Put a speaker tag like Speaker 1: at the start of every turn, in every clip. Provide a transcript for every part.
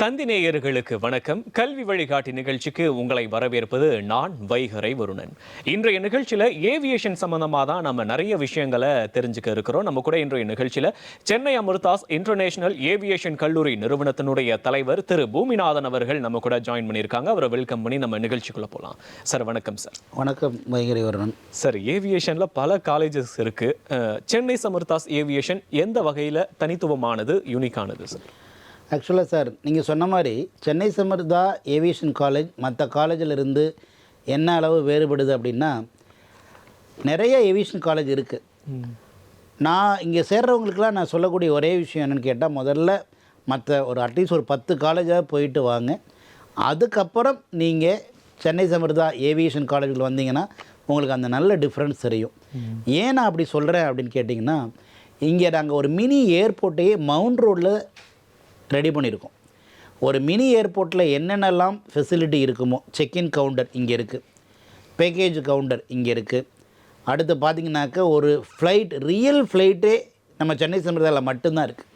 Speaker 1: தந்தி நேயர்களுக்கு வணக்கம். கல்வி வழிகாட்டி நிகழ்ச்சிக்கு உங்களை வரவேற்பது நான் வைகரை வருணன். இன்றைய நிகழ்ச்சியில் ஏவியேஷன் சம்பந்தமாக தான் நம்ம நிறைய விஷயங்களை தெரிஞ்சுக்க இருக்கிறோம். நம்ம கூட இன்றைய நிகழ்ச்சியில் சென்னை அமிர்தாஸ் இன்டர்நேஷனல் ஏவியேஷன் கல்லூரி நிறுவனத்தினுடைய தலைவர் திரு பூமிநாதன் அவர்கள் நம்ம கூட ஜாயின் பண்ணியிருக்காங்க. அவரை வெல்கம் பண்ணி நம்ம நிகழ்ச்சிக்குள்ளே போகலாம். சார் வணக்கம். சார்
Speaker 2: வணக்கம் வைகரை வருணன்.
Speaker 1: சார், ஏவியேஷனில் பல காலேஜஸ் இருக்குது. சென்னை அமிர்தாஸ் ஏவியேஷன் எந்த வகையில் தனித்துவமானது, யூனிக்கானது சார்?
Speaker 2: ஆக்சுவலாக சார், நீங்கள் சொன்ன மாதிரி சென்னை சமர்தா ஏவியேஷன் காலேஜ் மற்ற காலேஜில் இருந்து என்ன அளவு வேறுபடுது அப்படின்னா, நிறைய ஏவியேஷன் காலேஜ் இருக்குது. நான் இங்கே சேர்றவங்களுக்கெல்லாம் நான் சொல்லக்கூடிய ஒரே விஷயம் என்னென்னு கேட்டால், முதல்ல மற்ற அட்லீஸ்ட் ஒரு 10 காலேஜாக போயிட்டு வாங்க. அதுக்கப்புறம் நீங்கள் சென்னை சமர்தா ஏவியேஷன் காலேஜில் வந்தீங்கன்னா உங்களுக்கு அந்த நல்ல டிஃப்ரென்ஸ் தெரியும். ஏன் நான் அப்படி சொல்கிறேன் அப்படின்னு கேட்டிங்கன்னா, இங்கே நாங்கள் ஒரு மினி ஏர்போர்ட்டையே மவுண்ட் ரோடில் ரெடி பண்ணியிருக்கோம். ஒரு மினி ஏர்போர்ட்டில் என்னென்னலாம் ஃபெசிலிட்டி இருக்குமோ, செக்இன் கவுண்டர் இங்கே இருக்குது, பேக்கேஜ் கவுண்டர் இங்கே இருக்குது. அடுத்து பார்த்திங்கனாக்கா ஒரு ஃப்ளைட், ரியல் ஃப்ளைட்டே நம்ம சென்னை சம்பிரதாயில் மட்டும்தான் இருக்குது.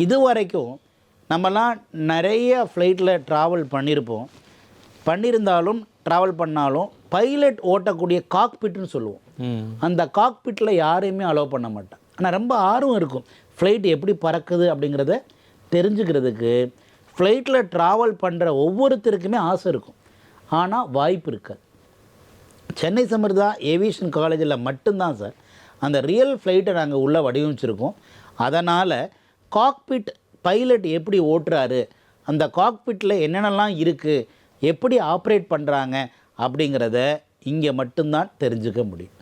Speaker 2: இது வரைக்கும் நம்மலாம் நிறைய ஃப்ளைட்டில் ட்ராவல் பண்ணியிருந்தாலும் ட்ராவல் பண்ணாலும் பைலட் ஓட்டக்கூடிய காக்பிட்னு சொல்லுவோம். அந்த காக்பிட்டில் யாரையுமே அலோவ் பண்ண மாட்டேன். ஆனால் ரொம்ப ஆர்வம் இருக்கும் ஃப்ளைட் எப்படி பறக்குது அப்படிங்கிறத தெரிஞ்சுக்கிறதுக்கு. ஃப்ளைட்டில் ட்ராவல் பண்ணுற ஒவ்வொருத்தருக்குமே ஆசை இருக்கும், ஆனால் வாய்ப்பு இருக்காது. சென்னை சமர்தா ஏவியேஷன் காலேஜில் மட்டும்தான் சார் அந்த ரியல் ஃப்ளைட்டை நாங்கள் உள்ளே வடிவமைச்சிருக்கோம். அதனால் காக்பிட் பைலட் எப்படி ஓட்டுறாரு, அந்த காக்பிட்டில் என்னென்னலாம் இருக்குது, எப்படி ஆப்ரேட் பண்ணுறாங்க அப்படிங்கிறத இங்கே மட்டும்தான் தெரிஞ்சுக்க முடியும்.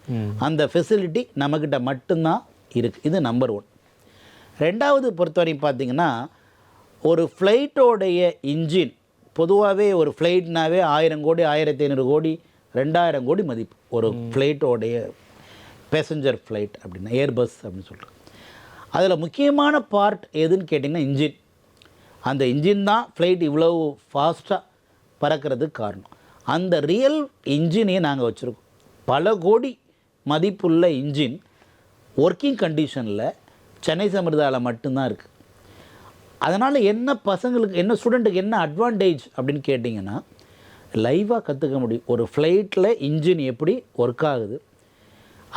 Speaker 2: அந்த ஃபெசிலிட்டி நம்மக்கிட்ட மட்டும்தான் இருக்குது. இது நம்பர் 1. ரெண்டாவது பொறுத்தவரைக்கும் பார்த்திங்கன்னா, ஒரு ஃப்ளைட்டோடைய இன்ஜின், பொதுவாகவே ஒரு ஃப்ளைட்னாவே 1000 கோடி 1500 கோடி 2000 கோடி மதிப்பு ஒரு ஃப்ளைட்டோடைய பேசஞ்சர் ஃப்ளைட் அப்படின்னா ஏர்பஸ் அப்படின்னு சொல்கிறோம். அதில் முக்கியமான பார்ட் எதுன்னு கேட்டிங்கன்னா இன்ஜின். அந்த இன்ஜின் தான் ஃப்ளைட் இவ்வளவு ஃபாஸ்ட்டாக பறக்கிறதுக்கு காரணம். அந்த ரியல் இன்ஜினையே நாங்கள் வச்சுருக்கோம். பல கோடி மதிப்புள்ள இன்ஜின் ஒர்க்கிங் கண்டிஷனில் சென்னை சம்பிரதாயில் மட்டும்தான் இருக்குது. அதனால் என்ன பசங்களுக்கு, என்ன ஸ்டூடெண்ட்டுக்கு என்ன அட்வான்டேஜ் அப்படின்னு கேட்டிங்கன்னா, லைவாக கற்றுக்க முடியும். ஒரு ஃப்ளைட்டில் இன்ஜின் எப்படி ஒர்க் ஆகுது,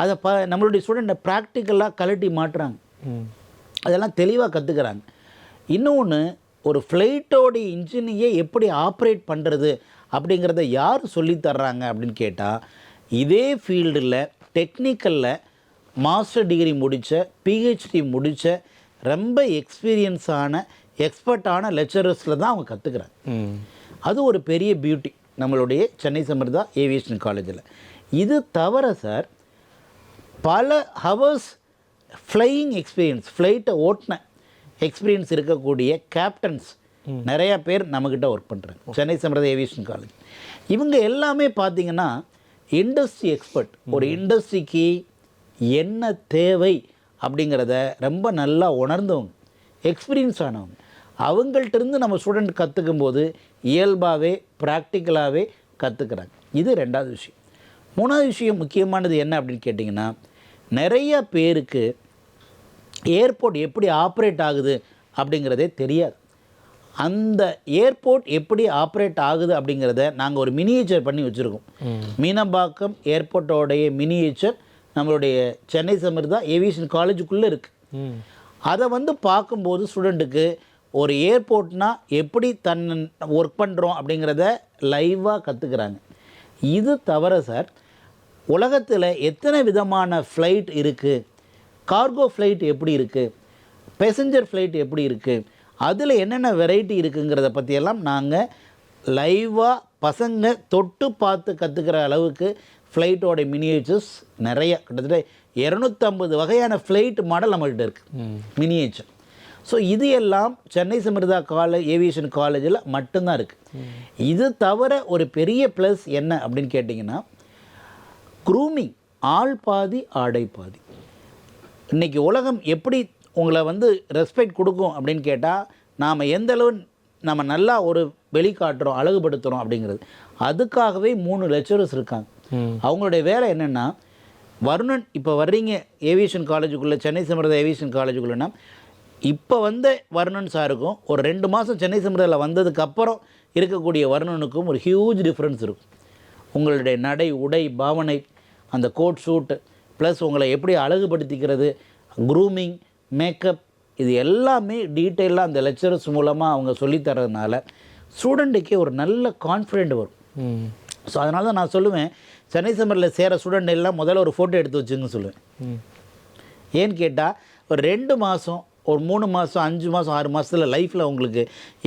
Speaker 2: அதை நம்மளுடைய ஸ்டூடெண்ட்டை ப்ராக்டிக்கலாக கழட்டி மாட்டுறாங்க. அதெல்லாம் தெளிவாக கற்றுக்கிறாங்க. இன்னொன்று, ஒரு ஃப்ளைட்டோடைய இன்ஜினையே எப்படி ஆப்ரேட் பண்ணுறது அப்படிங்கிறத யார் சொல்லித்தர்றாங்க அப்படின்னு கேட்டால், இதே ஃபீல்டில் டெக்னிக்கலில் மாஸ்டர் டிகிரி முடித்த, பிஹெச்டி முடித்த ரொம்ப எக்ஸ்பீரியன்ஸான எக்ஸ்பர்ட்டான லெக்சரர்ஸில் தான் அவங்க கற்றுக்குறாங்க. அது ஒரு பெரிய பியூட்டி நம்மளுடைய சென்னை சமர்தா ஏவியேஷன் காலேஜில். இது தவிர சார், பல ஹவர்ஸ் ஃப்ளையிங் எக்ஸ்பீரியன்ஸ், ஃப்ளைட்டை ஓட்டின எக்ஸ்பீரியன்ஸ் இருக்கக்கூடிய கேப்டன்ஸ் நிறையா பேர் நம்மக்கிட்ட ஒர்க் பண்ணுறாங்க சென்னை சமர்தா ஏவியேஷன் காலேஜ். இவங்க எல்லாமே பார்த்திங்கன்னா இண்டஸ்ட்ரி எக்ஸ்பர்ட். ஒரு இண்டஸ்ட்ரிக்கு என்ன தேவை அப்படிங்கிறத ரொம்ப நல்லா உணர்ந்தவங்க, எக்ஸ்பீரியன்ஸ் ஆனவங்க. அவங்கள்ட்டிருந்து நம்ம ஸ்டூடெண்ட் கற்றுக்கும் போது இயல்பாகவே ப்ராக்டிக்கலாகவே கற்றுக்குறாங்க. இது ரெண்டாவது விஷயம். மூணாவது விஷயம் முக்கியமானது என்ன அப்படின்னு கேட்டிங்கன்னா, நிறைய பேருக்கு ஏர்போர்ட் எப்படி ஆப்ரேட் ஆகுது அப்படிங்கிறதே தெரியாது. அந்த ஏர்போர்ட் எப்படி ஆப்ரேட் ஆகுது அப்படிங்கிறத நாங்கள் ஒரு மினியேச்சர் பண்ணி வச்சுருக்கோம். மீனம்பாக்கம் ஏர்போர்ட்டோடைய மினியேச்சர் நம்மளுடைய சென்னை சமர்தா ஏவியேஷன் காலேஜுக்குள்ளே இருக்குது. அதை பார்க்கும்போது ஸ்டூடெண்ட்டுக்கு ஒரு ஏர்போர்ட்னால் எப்படி ஒர்க் பண்ணுறோம் அப்படிங்கிறத லைவாக கற்றுக்குறாங்க. இது தவிர சார், உலகத்தில் எத்தனை விதமான ஃப்ளைட் இருக்குது, கார்கோ ஃப்ளைட் எப்படி இருக்குது, பேசஞ்சர் ஃப்ளைட் எப்படி இருக்குது, அதில் என்னென்ன வெரைட்டி இருக்குங்கிறத பற்றியெல்லாம் நாங்கள் லைவாக பசங்க தொட்டு பார்த்து கற்றுக்கிற அளவுக்கு ஃப்ளைட்டோட மினியேச்சர்ஸ் நிறைய, கிட்டத்தட்ட 250 வகையான ஃப்ளைட் மாடல் நம்மள்கிட்ட இருக்குது மினியேச்சர். ஸோ இது எல்லாம் சென்னை சமர்தா ஏவியேஷன் காலேஜில் மட்டும்தான் இருக்குது. இது தவிர ஒரு பெரிய ப்ளஸ் என்ன அப்படின்னு கேட்டிங்கன்னா, க்ரூமிங், ஆள் பாதி ஆடை பாதி. இன்றைக்கி உலகம் எப்படி உங்களை ரெஸ்பெக்ட் கொடுக்கும் அப்படின்னு கேட்டால், நாம் எந்த அளவு நம்ம நல்லா ஒரு வெளிக்காட்டுறோம், அழகுபடுத்துகிறோம் அப்படிங்கிறது. அதுக்காகவே 3 லெக்சரர்ஸ் இருக்காங்க. அவங்களுடைய வேலை என்னென்னா, வருணன் இப்போ வர்றீங்க ஏவியேஷன் காலேஜுக்குள்ளே, சென்னை சமர்தா ஏவியேஷன் காலேஜுக்குள்ளேன்னா இப்போ வந்த வருணன் சாருக்கும் ஒரு 2 மாதம் சென்னை சமுதாயில் வந்ததுக்கப்புறம் இருக்கக்கூடிய வருணனுக்கும் ஒரு ஹியூஜ் டிஃப்ரென்ஸ் இருக்கும். உங்களுடைய நடை, உடை, பாவனை, அந்த கோட் ஷூட், ப்ளஸ் உங்களை எப்படி அழகுபடுத்திக்கிறது, க்ரூமிங், மேக்கப், இது எல்லாமே டீட்டெயிலாக அந்த லெக்சரர்ஸ் மூலமாக அவங்க சொல்லித்தரதுனால ஸ்டூடெண்ட்டுக்கே ஒரு நல்ல கான்ஃபிடென்ட் வரும். ஸோ அதனால தான் நான் சொல்லுவேன், சென்னை சம்மரில் சேர ஸ்டூடெண்ட் எல்லாம் முதல்ல ஒரு ஃபோட்டோ எடுத்து வச்சுங்க சொல்லுவேன். ஏன்னு கேட்டால் ஒரு 2 மாதம், ஒரு 3 மாதம், 5 மாதம், 6 மாதத்தில் லைஃப்பில் உங்களுக்கு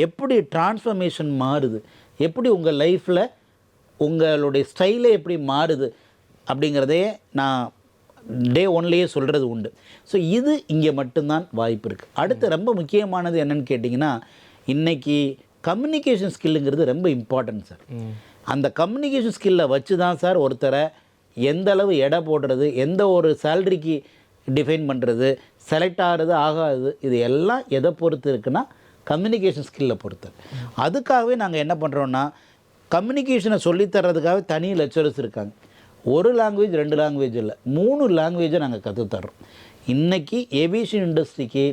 Speaker 2: எப்படி டிரான்ஸ்ஃபர்மேஷன் மாறுது, எப்படி உங்கள் லைஃப்பில் உங்களுடைய ஸ்டைலே எப்படி மாறுது அப்படிங்கிறதே நான் டே ஒன்லேயே சொல்கிறது உண்டு. ஸோ இது இங்கே மட்டும்தான் வாய்ப்பு இருக்குது. அடுத்து ரொம்ப முக்கியமானது என்னென்னு கேட்டிங்கன்னா, இன்றைக்கி கம்யூனிகேஷன் ஸ்கில்லுங்கிறது ரொம்ப இம்பார்ட்டன்ட் சார். அந்த கம்யூனிகேஷன் ஸ்கில்லை வச்சு தான் சார் ஒருத்தரை எந்த அளவு எடை போடுறது, எந்த ஒரு சேலரிக்கு டிஃபைன் பண்ணுறது, செலக்ட் ஆகிறது ஆகாது, இது எல்லாம் எதை பொறுத்து இருக்குன்னா கம்யூனிகேஷன் ஸ்கில்லை பொறுத்து. அதுக்காகவே நாங்கள் என்ன பண்ணுறோன்னா, கம்யூனிகேஷனை சொல்லித்தர்றதுக்காகவே தனி லெக்சரர்ஸ் இருக்காங்க. 1 லாங்குவேஜ் 2 லாங்குவேஜ் இல்லை, 3 லாங்குவேஜை நாங்கள் கற்றுத்தர்றோம். இன்றைக்கி ஏவியேஷன் இண்டஸ்ட்ரிக்கு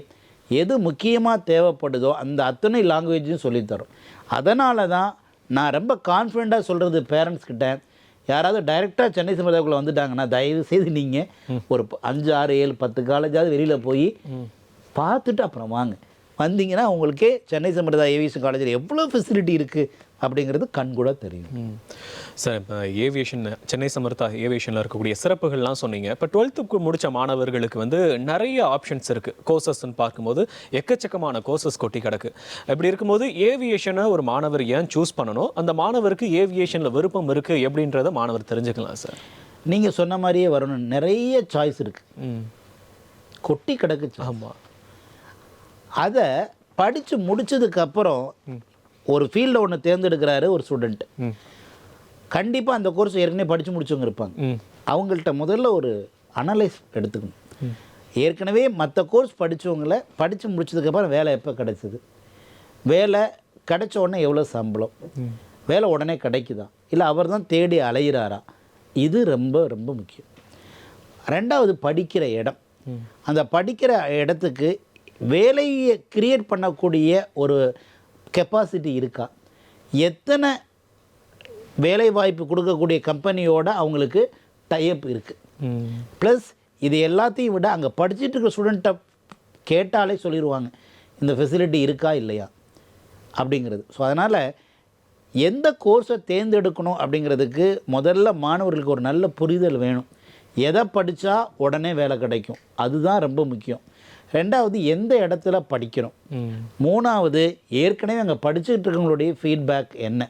Speaker 2: எது முக்கியமாக தேவைப்படுதோ அந்த அத்தனை லாங்குவேஜையும் சொல்லித்தரோம். அதனால தான் நான் ரொம்ப கான்ஃபிடெண்ட்டாக சொல்கிறது பேரண்ட்ஸ்கிட்ட, யாராவது டைரெக்டாக சென்னை சமுதாயக்குள்ளே வந்துட்டாங்கன்னா தயவு செய்து நீங்கள் ஒரு 5, 6, 7, 10 காலேஜாவது வெளியில் போய் பார்த்துட்டு அப்புறம் வாங்க. வந்தீங்கன்னா உங்களுக்கே சென்னை சம்பிரதாய ஏவியேஷன் காலேஜில் எவ்வளோ ஃபெசிலிட்டி இருக்குது அப்படிங்கிறது கண்கூட தெரியும்.
Speaker 1: சார், இப்போ ஏவியேஷன், சென்னை சமர்த்தா ஏவியேஷனில் இருக்கக்கூடிய சிறப்புகள்லாம் சொன்னீங்க. இப்போ 12th முடித்த மாணவர்களுக்கு வந்து நிறைய ஆப்ஷன்ஸ் இருக்குது. கோர்சஸ்ன்னு பார்க்கும்போது எக்கச்சக்கமான கோர்சஸ் கொட்டி கிடக்கு. இப்படி இருக்கும்போது ஏவியேஷனை ஒரு மாணவர் ஏன் சூஸ் பண்ணணும், அந்த மாணவருக்கு ஏவியேஷனில் விருப்பம் இருக்குது எப்படின்றத மாணவர் தெரிஞ்சுக்கலாம் சார்.
Speaker 2: நீங்கள் சொன்ன மாதிரியே வரணும், நிறைய சாய்ஸ் இருக்குது, கொட்டி கிடக்கு. ஆமாம், அதை படித்து முடித்ததுக்கப்புறம் ஒரு ஃபீல்டில் ஒன்று தேர்ந்தெடுக்கிறாரு ஒரு ஸ்டூடெண்ட்டு. கண்டிப்பாக அந்த கோர்ஸ் ஏற்கனவே படித்து முடிச்சவங்க இருப்பாங்க. அவங்கள்ட்ட முதல்ல ஒரு அனலைஸ் எடுத்துக்கணும். ஏற்கனவே மற்ற கோர்ஸ் படித்தவங்கள படித்து முடிச்சதுக்கப்புறம் வேலை எப்போ கிடைச்சிது, வேலை கிடைச்ச உடனே எவ்வளோ சம்பளம், வேலை உடனே கிடைக்குதா, இல்லை அவர் தான் தேடி அலையிறாரா, இது ரொம்ப ரொம்ப முக்கியம். 2வது படிக்கிற இடம். அந்த படிக்கிற இடத்துக்கு வேலையை கிரியேட் பண்ணக்கூடிய ஒரு கெப்பாசிட்டி இருக்கா, எத்தனை வேலை வாய்ப்பு கொடுக்கக்கூடிய கம்பெனியோட அவங்களுக்கு டைப் இருக்குது. ப்ளஸ் இது எல்லாத்தையும் விட அங்கே படிச்சுட்டு இருக்கிற ஸ்டூடெண்ட்டை கேட்டாலே சொல்லிடுவாங்க இந்த ஃபெசிலிட்டி இருக்கா இல்லையா அப்படிங்கிறது. ஸோ அதனால் எந்த கோர்ஸை தேர்ந்தெடுக்கணும் அப்படிங்கிறதுக்கு முதல்ல மாணவர்களுக்கு ஒரு நல்ல புரிதல் வேணும். எதை படித்தா உடனே வேலை கிடைக்கும், அதுதான் ரொம்ப முக்கியம். 2வது எந்த இடத்துல படிக்கணும். 3வது ஏற்கனவே அங்கே படிச்சுட்டு இருக்கவங்களுடைய ஃபீட்பேக் என்ன.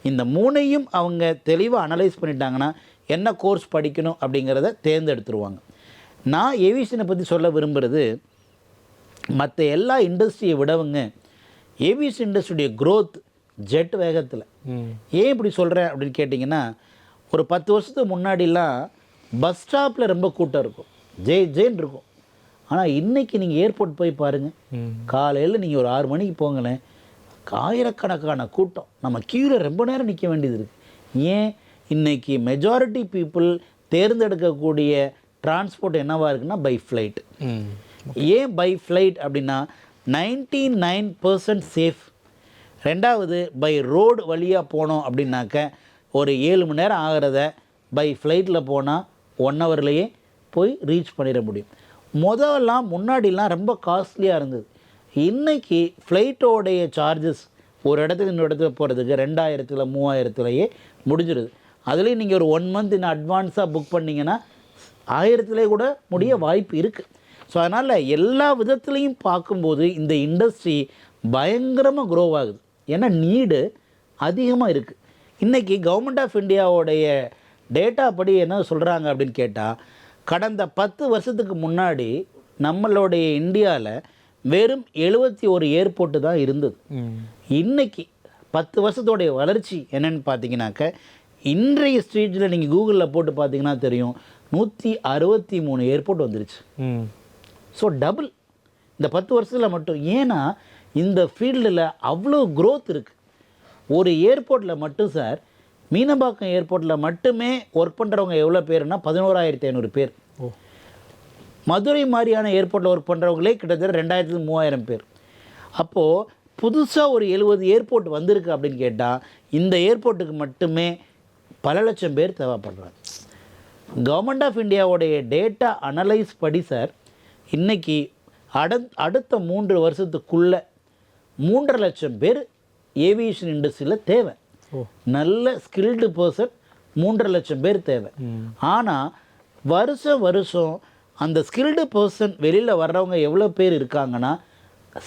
Speaker 2: இந்த 3ஐயும் அவங்க தெளிவாக அனலைஸ் பண்ணிட்டாங்கன்னா என்ன கோர்ஸ் படிக்கணும் அப்படிங்கிறத தேர்ந்தெடுத்துருவாங்க. நான் ஏவியேஷனை பற்றி சொல்ல விரும்புகிறது, மற்ற எல்லா இண்டஸ்ட்ரியை விடவுங்க ஏவியேஷன் இண்டஸ்ட்ரியுடைய க்ரோத் ஜெட் வேகத்தில். ஏன் இப்படி சொல்கிறேன் அப்படின்னு கேட்டிங்கன்னா, ஒரு 10 வருஷத்துக்கு முன்னாடிலாம் பஸ் ஸ்டாப்பில் ரொம்ப கூட்டம் இருக்கும், ஜேன்னு இருக்கும். ஆனால் இன்றைக்கி நீங்கள் ஏர்போர்ட் போய் பாருங்கள், காலையில் நீங்கள் ஒரு 6 மணிக்கு போங்களேன், ஆயிரக்கணக்கான கூட்டம், நம்ம கியூவில் ரொம்ப நேரம் நிற்க வேண்டியது இருக்குது. ஏன், இன்றைக்கி மெஜாரிட்டி பீப்புள் தேர்ந்தெடுக்கக்கூடிய டிரான்ஸ்போர்ட் என்னவாக இருக்குன்னா பை ஃப்ளைட். ஏன் பை ஃப்ளைட் அப்படின்னா 99% சேஃப். 2வது பை ரோடு வழியாக போனோம் அப்படின்னாக்க ஒரு 7 மணி நேரம் ஆகிறத பை ஃப்ளைட்டில் போனால் 1 ஹவர்லேயே போய் ரீச் பண்ணிட முடியும். முதல்லாம் முன்னாடிலாம் ரொம்ப காஸ்ட்லியாக இருந்தது. இன்றைக்கி ஃப்ளைட்டோடைய சார்ஜஸ் ஒரு இடத்துக்கு இன்னொரு இடத்துல போகிறதுக்கு 2000 3000லேயே முடிஞ்சிடுது. அதுலேயும் நீங்கள் ஒரு 1 மந்த் இன்னும் அட்வான்ஸாக புக் பண்ணிங்கன்னா 1000லே கூட முடிய வாய்ப்பு இருக்குது. ஸோ அதனால் எல்லா விதத்துலேயும் பார்க்கும்போது இந்த இண்டஸ்ட்ரி பயங்கரமாக க்ரோ ஆகுது. ஏன்னா நீடு அதிகமாக இருக்குது. இன்றைக்கி கவர்மெண்ட் ஆஃப் இந்தியாவோடைய டேட்டா படி என்ன சொல்கிறாங்க அப்படின்னு கேட்டால், கடந்த 10 வருஷத்துக்கு முன்னாடி நம்மளுடைய இந்தியாவில் வெறும் 71 ஏர்போர்ட்டு தான் இருந்தது. இன்றைக்கி 10 வருஷத்தோடைய வளர்ச்சி என்னென்னு பார்த்தீங்கன்னாக்க, இன்றைய ஸ்ட்ரீட்டில் நீங்கள் கூகுளில் போட்டு பார்த்தீங்கன்னா தெரியும், 163 ஏர்போர்ட் வந்துருச்சு. ஸோ டபுள் இந்த 10 வருஷத்தில் மட்டும். ஏன்னா இந்த ஃபீல்டில் அவ்வளோ க்ரோத் இருக்குது. ஒரு ஏர்போர்ட்டில் மட்டும் சார், மீனம்பாக்கம் ஏர்போர்ட்டில் மட்டுமே ஒர்க் பண்ணுறவங்க எவ்வளோ பேருன்னா 11,500 பேர். மதுரை மாதிரியான ஏர்போர்ட்டில் ஒர்க் பண்ணுறவங்களே கிட்டத்தட்ட 2000 3000 பேர். அப்போது புதுசாக ஒரு 70 ஏர்போர்ட் வந்திருக்கு அப்படின்னு கேட்டால் இந்த ஏர்போர்ட்டுக்கு மட்டுமே பல லட்சம் பேர் தேவைப்படுறாங்க. கவர்மெண்ட் ஆஃப் இந்தியாவுடைய டேட்டா அனலைஸ் படி சார் இன்றைக்கி அடுத்த 3 வருஷத்துக்குள்ளே 3.5 லட்சம் பேர் ஏவியேஷன் இண்டஸ்ட்ரியில் தேவை. நல்ல ஸ்கில்டு பர்சன் 3.5 லட்சம் பேர் தேவை. ஆனால் வருஷம் அந்த ஸ்கில்டு பர்சன் வெளியில் வர்றவங்க எவ்வளோ பேர் இருக்காங்கன்னா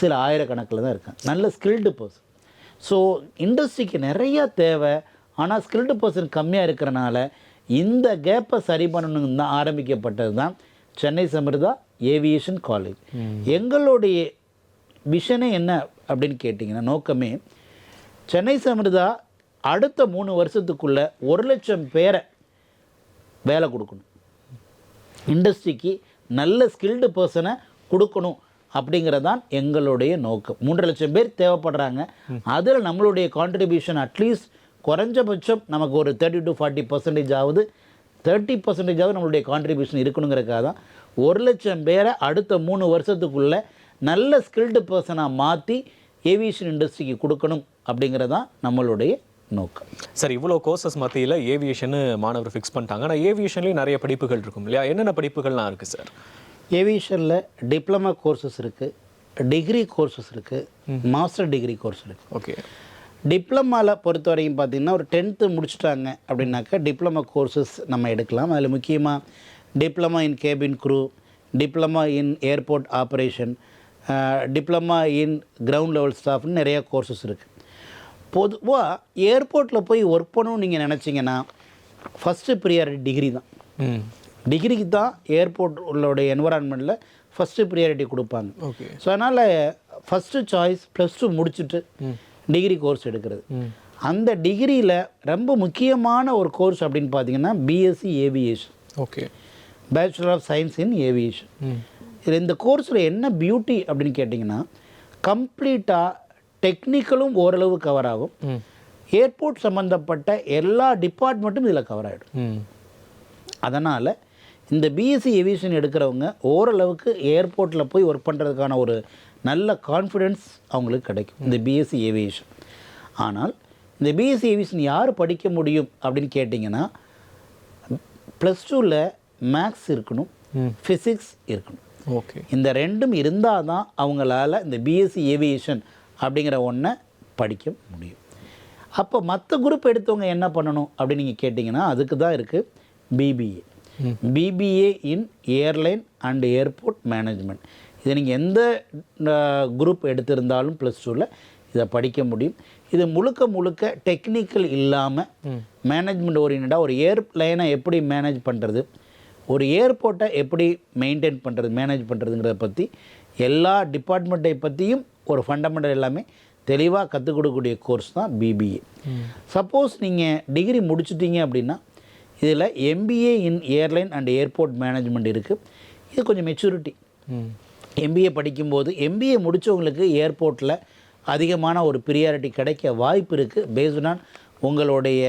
Speaker 2: சில ஆயிரக்கணக்கில் தான் இருக்காங்க நல்ல ஸ்கில்டு பர்சன். ஸோ இண்டஸ்ட்ரிக்கு நிறையா தேவை, ஆனால் ஸ்கில்டு பர்சன் கம்மியாக இருக்கிறனால இந்த கேப்பை சரி பண்ணணுன்னு தான் ஆரம்பிக்கப்பட்டது தான் சென்னை சமிர்தா ஏவியேஷன் காலேஜ். எங்களுடைய விஷனே என்ன அப்படின்னு கேட்டிங்கன்னா நோக்கமே சென்னை சமிர்தா அடுத்த 3 வருஷத்துக்குள்ளே 1 லட்சம் பேரை வேலை கொடுக்கணும், இண்டஸ்ட்ரிக்கு நல்ல ஸ்கில்டு பர்சனை கொடுக்கணும் அப்படிங்கிறதான் எங்களுடைய நோக்கம். 3.5 லட்சம் பேர் தேவைப்படுறாங்க. அதில் நம்மளுடைய கான்ட்ரிபியூஷன் அட்லீஸ்ட் குறைஞ்சபட்சம் நமக்கு ஒரு 30 to 40% ஆகுது, 30% நம்மளுடைய கான்ட்ரிபியூஷன் இருக்கணுங்கிறதுக்காக தான் 1 லட்சம் பேரை அடுத்த 3 வருஷத்துக்குள்ளே நல்ல ஸ்கில்டு பர்சனாக மாற்றி ஏவியேஷன் இண்டஸ்ட்ரிக்கு கொடுக்கணும் அப்படிங்கிறதான் நம்மளுடைய நோக்கம்.
Speaker 1: சார், இவ்வளோ கோர்சஸ் மத்தியில் ஏவியேஷன் மாணவர் ஃபிக்ஸ் பண்ணிட்டாங்க. ஆனால் ஏவியேஷன்லேயும் நிறைய படிப்புகள் இருக்கும் இல்லையா? என்னென்ன படிப்புகள்லாம் இருக்குது சார்?
Speaker 2: ஏவியேஷனில் டிப்ளமா கோர்சஸ் இருக்குது, டிகிரி கோர்சஸ் இருக்குது, மாஸ்டர் டிகிரி கோர்ஸ் இருக்குது.
Speaker 1: ஓகே.
Speaker 2: டிப்ளமாவில் பொறுத்த வரைக்கும் பார்த்திங்கன்னா ஒரு 10th முடிச்சுட்டாங்க அப்படின்னாக்கா டிப்ளமா கோர்சஸ் நம்ம எடுக்கலாம். அதில் முக்கியமாக diploma in cabin crew, diploma in airport operation, diploma in ground level ஸ்டாஃப்னு நிறையா கோர்சஸ் இருக்குது. பொதுவாக ஏர்போர்ட்டில் போய் ஒர்க் பண்ணணும்னு நீங்கள் நினச்சிங்கன்னா ஃபஸ்ட்டு ப்ரியாரிட்டி டிகிரி தான். டிகிரிக்கு தான் ஏர்போர்ட் உள்ளோடைய என்வரான்மெண்ட்டில் ஃபஸ்ட்டு ப்ரியாரிட்டி கொடுப்பாங்க.
Speaker 1: ஓகே.
Speaker 2: ஸோ அதனால் ஃபஸ்ட்டு சாய்ஸ் +2 முடிச்சுட்டு டிகிரி கோர்ஸ் எடுக்கிறது. அந்த டிகிரியில் ரொம்ப முக்கியமான ஒரு கோர்ஸ் அப்படின்னு பார்த்தீங்கன்னா BSc aviation.
Speaker 1: Okay.
Speaker 2: Bachelor of science in aviation. இதில் இந்த கோர்ஸில் என்ன பியூட்டி அப்படின்னு கேட்டிங்கன்னா கம்ப்ளீட்டாக டெக்னிக்கலும் ஓரளவு கவர் ஆகும், ஏர்போர்ட் சம்மந்தப்பட்ட எல்லா டிபார்ட்மெண்ட்டும் இதில் கவர் ஆகிடும். அதனால் இந்த பிஎஸ்சி ஏவியேஷன் எடுக்கிறவங்க ஓரளவுக்கு ஏர்போர்ட்டில் போய் ஒர்க் பண்ணுறதுக்கான ஒரு நல்ல கான்ஃபிடென்ஸ் அவங்களுக்கு கிடைக்கும் இந்த பிஎஸ்சி ஏவியேஷன். ஆனால் இந்த பிஎஸ்சி ஏவியேஷன் யார் படிக்க முடியும் அப்படின்னு கேட்டிங்கன்னா +2ல் மேக்ஸ் இருக்கணும், ஃபிசிக்ஸ் இருக்கணும்.
Speaker 1: ஓகே.
Speaker 2: இந்த ரெண்டும் இருந்தால் தான் அவங்களால இந்த பிஎஸ்சி ஏவியேஷன் அப்படிங்கிற ஒன்றை படிக்க முடியும். அப்போ மற்ற குரூப் எடுத்தவங்க என்ன பண்ணணும் அப்படின்னு நீங்கள் கேட்டிங்கன்னா அதுக்கு தான் இருக்குது BBA. BBA in airline and airport management. இதை நீங்கள் எந்த குரூப் எடுத்திருந்தாலும் +2ல் இதை படிக்க முடியும். இது முழுக்க டெக்னிக்கல் இல்லாமல் மேனேஜ்மெண்ட் ஓரியன்டாக ஒரு ஏர்லைனை எப்படி மேனேஜ் பண்ணுறது, ஒரு ஏர்போர்ட்டை எப்படி மெயின்டைன் பண்ணுறது, மேனேஜ் பண்ணுறதுங்கிறத பற்றி எல்லா டிபார்ட்மெண்ட்டை பற்றியும் ஒரு ஃபண்டமெண்டல் எல்லாமே தெளிவாக கற்றுக் கொடுக்கக்கூடிய கோர்ஸ் தான் பிபிஏ. சப்போஸ் நீங்கள் டிகிரி முடிச்சிட்டிங்க அப்படின்னா இதில் MBA in airline and airport management இருக்குது. இது கொஞ்சம் மெச்சூரிட்டி. எம்பிஏ படிக்கும்போது எம்பிஏ முடித்தவங்களுக்கு ஏர்போர்ட்டில் அதிகமான ஒரு ப்ரியாரிட்டி கிடைக்க வாய்ப்பு இருக்குது. பேஸ்ட் ஆன் உங்களுடைய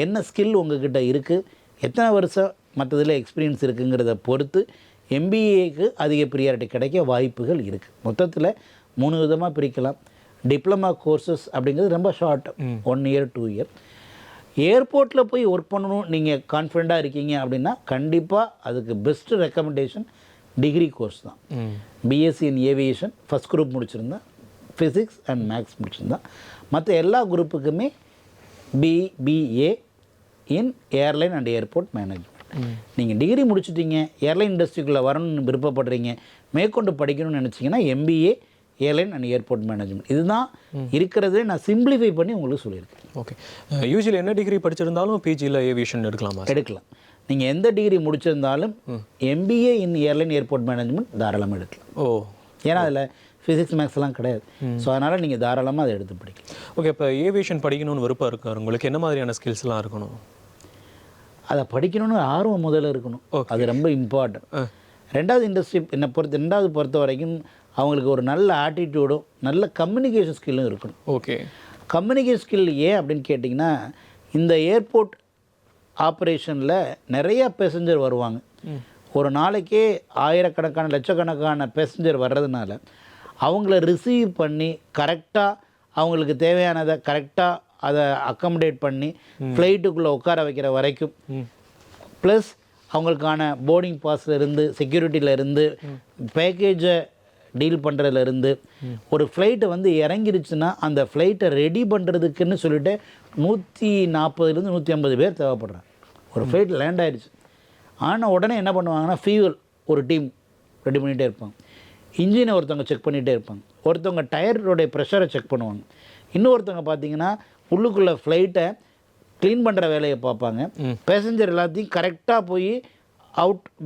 Speaker 2: என்ன ஸ்கில் உங்கள்கிட்ட இருக்குது, எத்தனை வருஷம் மற்றதில் எக்ஸ்பீரியன்ஸ் இருக்குங்கிறத பொறுத்து எம்பிஏக்கு அதிக ப்ரியாரிட்டி கிடைக்க வாய்ப்புகள் இருக்குது. மொத்தத்தில் 3 விதமாக பிரிக்கலாம். டிப்ளமா கோர்சஸ் அப்படிங்கிறது ரொம்ப ஷார்ட், 1 year 2 year. ஏர்போர்ட்டில் போய் ஒர்க் பண்ணணும் நீங்கள் கான்ஃபிடெண்ட்டாக இருக்கீங்க அப்படின்னா கண்டிப்பாக அதுக்கு பெஸ்ட்டு ரெக்கமெண்டேஷன் டிகிரி கோர்ஸ் தான். BSc in aviation first group முடிச்சிருந்தா, ஃபிசிக்ஸ் அண்ட் மேக்ஸ் முடிச்சிருந்தா, மற்ற எல்லா குரூப்புக்குமே BBA in airline and airport management. நீங்கள் டிகிரி முடிச்சிட்டிங்க, ஏர்லைன் இண்டஸ்ட்ரிக்குள்ளே வரணும்னு விருப்பப்படுறீங்க, மேற்கொண்டு படிக்கணும்னு நினச்சிங்கன்னா MBA airline and airport management. இதுதான் இருக்கிறதே நான் சிம்பிளிஃபை பண்ணி உங்களுக்கு சொல்லியிருக்கேன்.
Speaker 1: ஓகே. யூஸ்வலி என்ன டிகிரி படிச்சிருந்தாலும் பிஜியில் ஏவியேஷன் எடுக்கலாமா?
Speaker 2: எடுக்கலாம். நீங்கள் எந்த டிகிரி முடிச்சிருந்தாலும் MBA in airline airport management தாராளமாக எடுக்கலாம்.
Speaker 1: ஓ,
Speaker 2: ஏன்னா அதில் ஃபிசிக்ஸ் மேக்ஸ்லாம் கிடையாது. ஸோ அதனால் நீங்கள் தாராளமாக அதை எடுத்து படிக்கலாம்.
Speaker 1: ஓகே. இப்போ ஏவியேஷன் படிக்கணும்னு விருப்பம் இருக்காரு உங்களுக்கு, என்ன மாதிரியான ஸ்கில்ஸ்லாம் இருக்கணும்?
Speaker 2: அதை படிக்கணும்னு ஆர்வம் முதல்ல இருக்கணும். அது ரொம்ப இம்பார்ட்டன்ட். ரெண்டாவது பொறுத்த வரைக்கும் அவங்களுக்கு ஒரு நல்ல ஆட்டிடியூடும் நல்ல கம்யூனிகேஷன் ஸ்கில்லும் இருக்கணும்.
Speaker 1: ஓகே.
Speaker 2: கம்யூனிகேஷன் ஸ்கில் ஏன் அப்படின்னு கேட்டிங்கன்னா இந்த ஏர்போர்ட் ஆப்ரேஷனில் நிறையா பேசஞ்சர் வருவாங்க. ஒரு நாளைக்கே ஆயிரக்கணக்கான லட்சக்கணக்கான பேசஞ்சர் வர்றதுனால அவங்கள ரிசீவ் பண்ணி கரெக்டாக அவங்களுக்கு தேவையானதை கரெக்டாக அதை அக்கமடேட் பண்ணி ஃப்ளைட்டுக்குள்ளே உட்கார வைக்கிற வரைக்கும் ப்ளஸ் அவங்களுக்கான போர்டிங் பாஸ்லேருந்து செக்யூரிட்டியிலேருந்து பேக்கேஜை டீல் பண்ணுறதுலேருந்து ஒரு ஃப்ளைட்டை வந்து இறங்கிருச்சுன்னா அந்த ஃப்ளைட்டை ரெடி பண்ணுறதுக்குன்னு சொல்லிட்டு 140 150 பேர் தேவைப்படுறாங்க. ஒரு ஃப்ளைட் லேண்ட் ஆயிடுச்சு ஆனால் உடனே என்ன பண்ணுவாங்கன்னா ஃபியூவல் ஒரு டீம் ரெடி பண்ணிகிட்டே இருப்பாங்க, இன்ஜினை ஒருத்தவங்க செக் பண்ணிகிட்டே இருப்பாங்க, ஒருத்தவங்க டயரோடைய ப்ரெஷரை செக் பண்ணுவாங்க, இன்னொருத்தவங்க பார்த்தீங்கன்னா உள்ளுக்குள்ளே ஃப்ளைட்டை க்ளீன் பண்ணுற வேலையை பார்ப்பாங்க, பேசஞ்சர் எல்லாத்தையும் கரெக்டாக போய்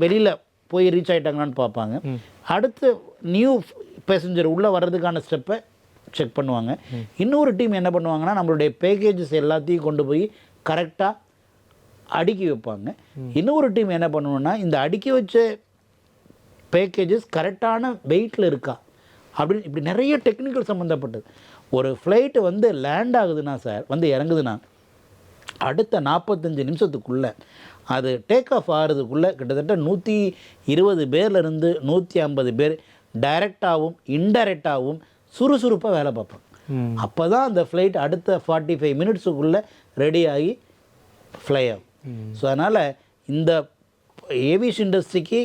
Speaker 2: வெளியில் போய் ரீச் ஆகிட்டாங்களான்னு பார்ப்பாங்க, அடுத்து நியூ பேசஞ்சர் உள்ளே வர்றதுக்கான ஸ்டெப்பை செக் பண்ணுவாங்க, இன்னொரு டீம் என்ன பண்ணுவாங்கன்னா நம்மளுடைய பேக்கேஜஸ் எல்லாத்தையும் கொண்டு போய் கரெக்டாக அடுக்கி வைப்பாங்க, இன்னொரு டீம் என்ன பண்ணுவோன்னா இந்த அடுக்கி வச்ச பேக்கேஜஸ் கரெக்டான வெயிட்டில் இருக்கா அப்படின்னு இப்படி நிறைய டெக்னிக்கல் சம்மந்தப்பட்டது. ஒரு ஃப்ளைட்டு வந்து லேண்ட் ஆகுதுன்னா சார் வந்து இறங்குதுன்னா அடுத்த 45 நிமிஷத்துக்குள்ளே அது டேக் ஆஃப் ஆகிறதுக்குள்ளே கிட்டத்தட்ட 120 பேர்லேருந்து 150 பேர் டைரெக்டாகவும் இன்டைரக்டாகவும் சுறுசுறுப்பாக வேலை பார்ப்பாங்க. அப்போ தான் அந்த ஃப்ளைட் அடுத்த 45 மினிட்ஸுக்குள்ளே ரெடி ஆகி ஃப்ளை ஆகும். ஸோ அதனால் இந்த ஏவியேஷன் இண்டஸ்ட்ரிக்கு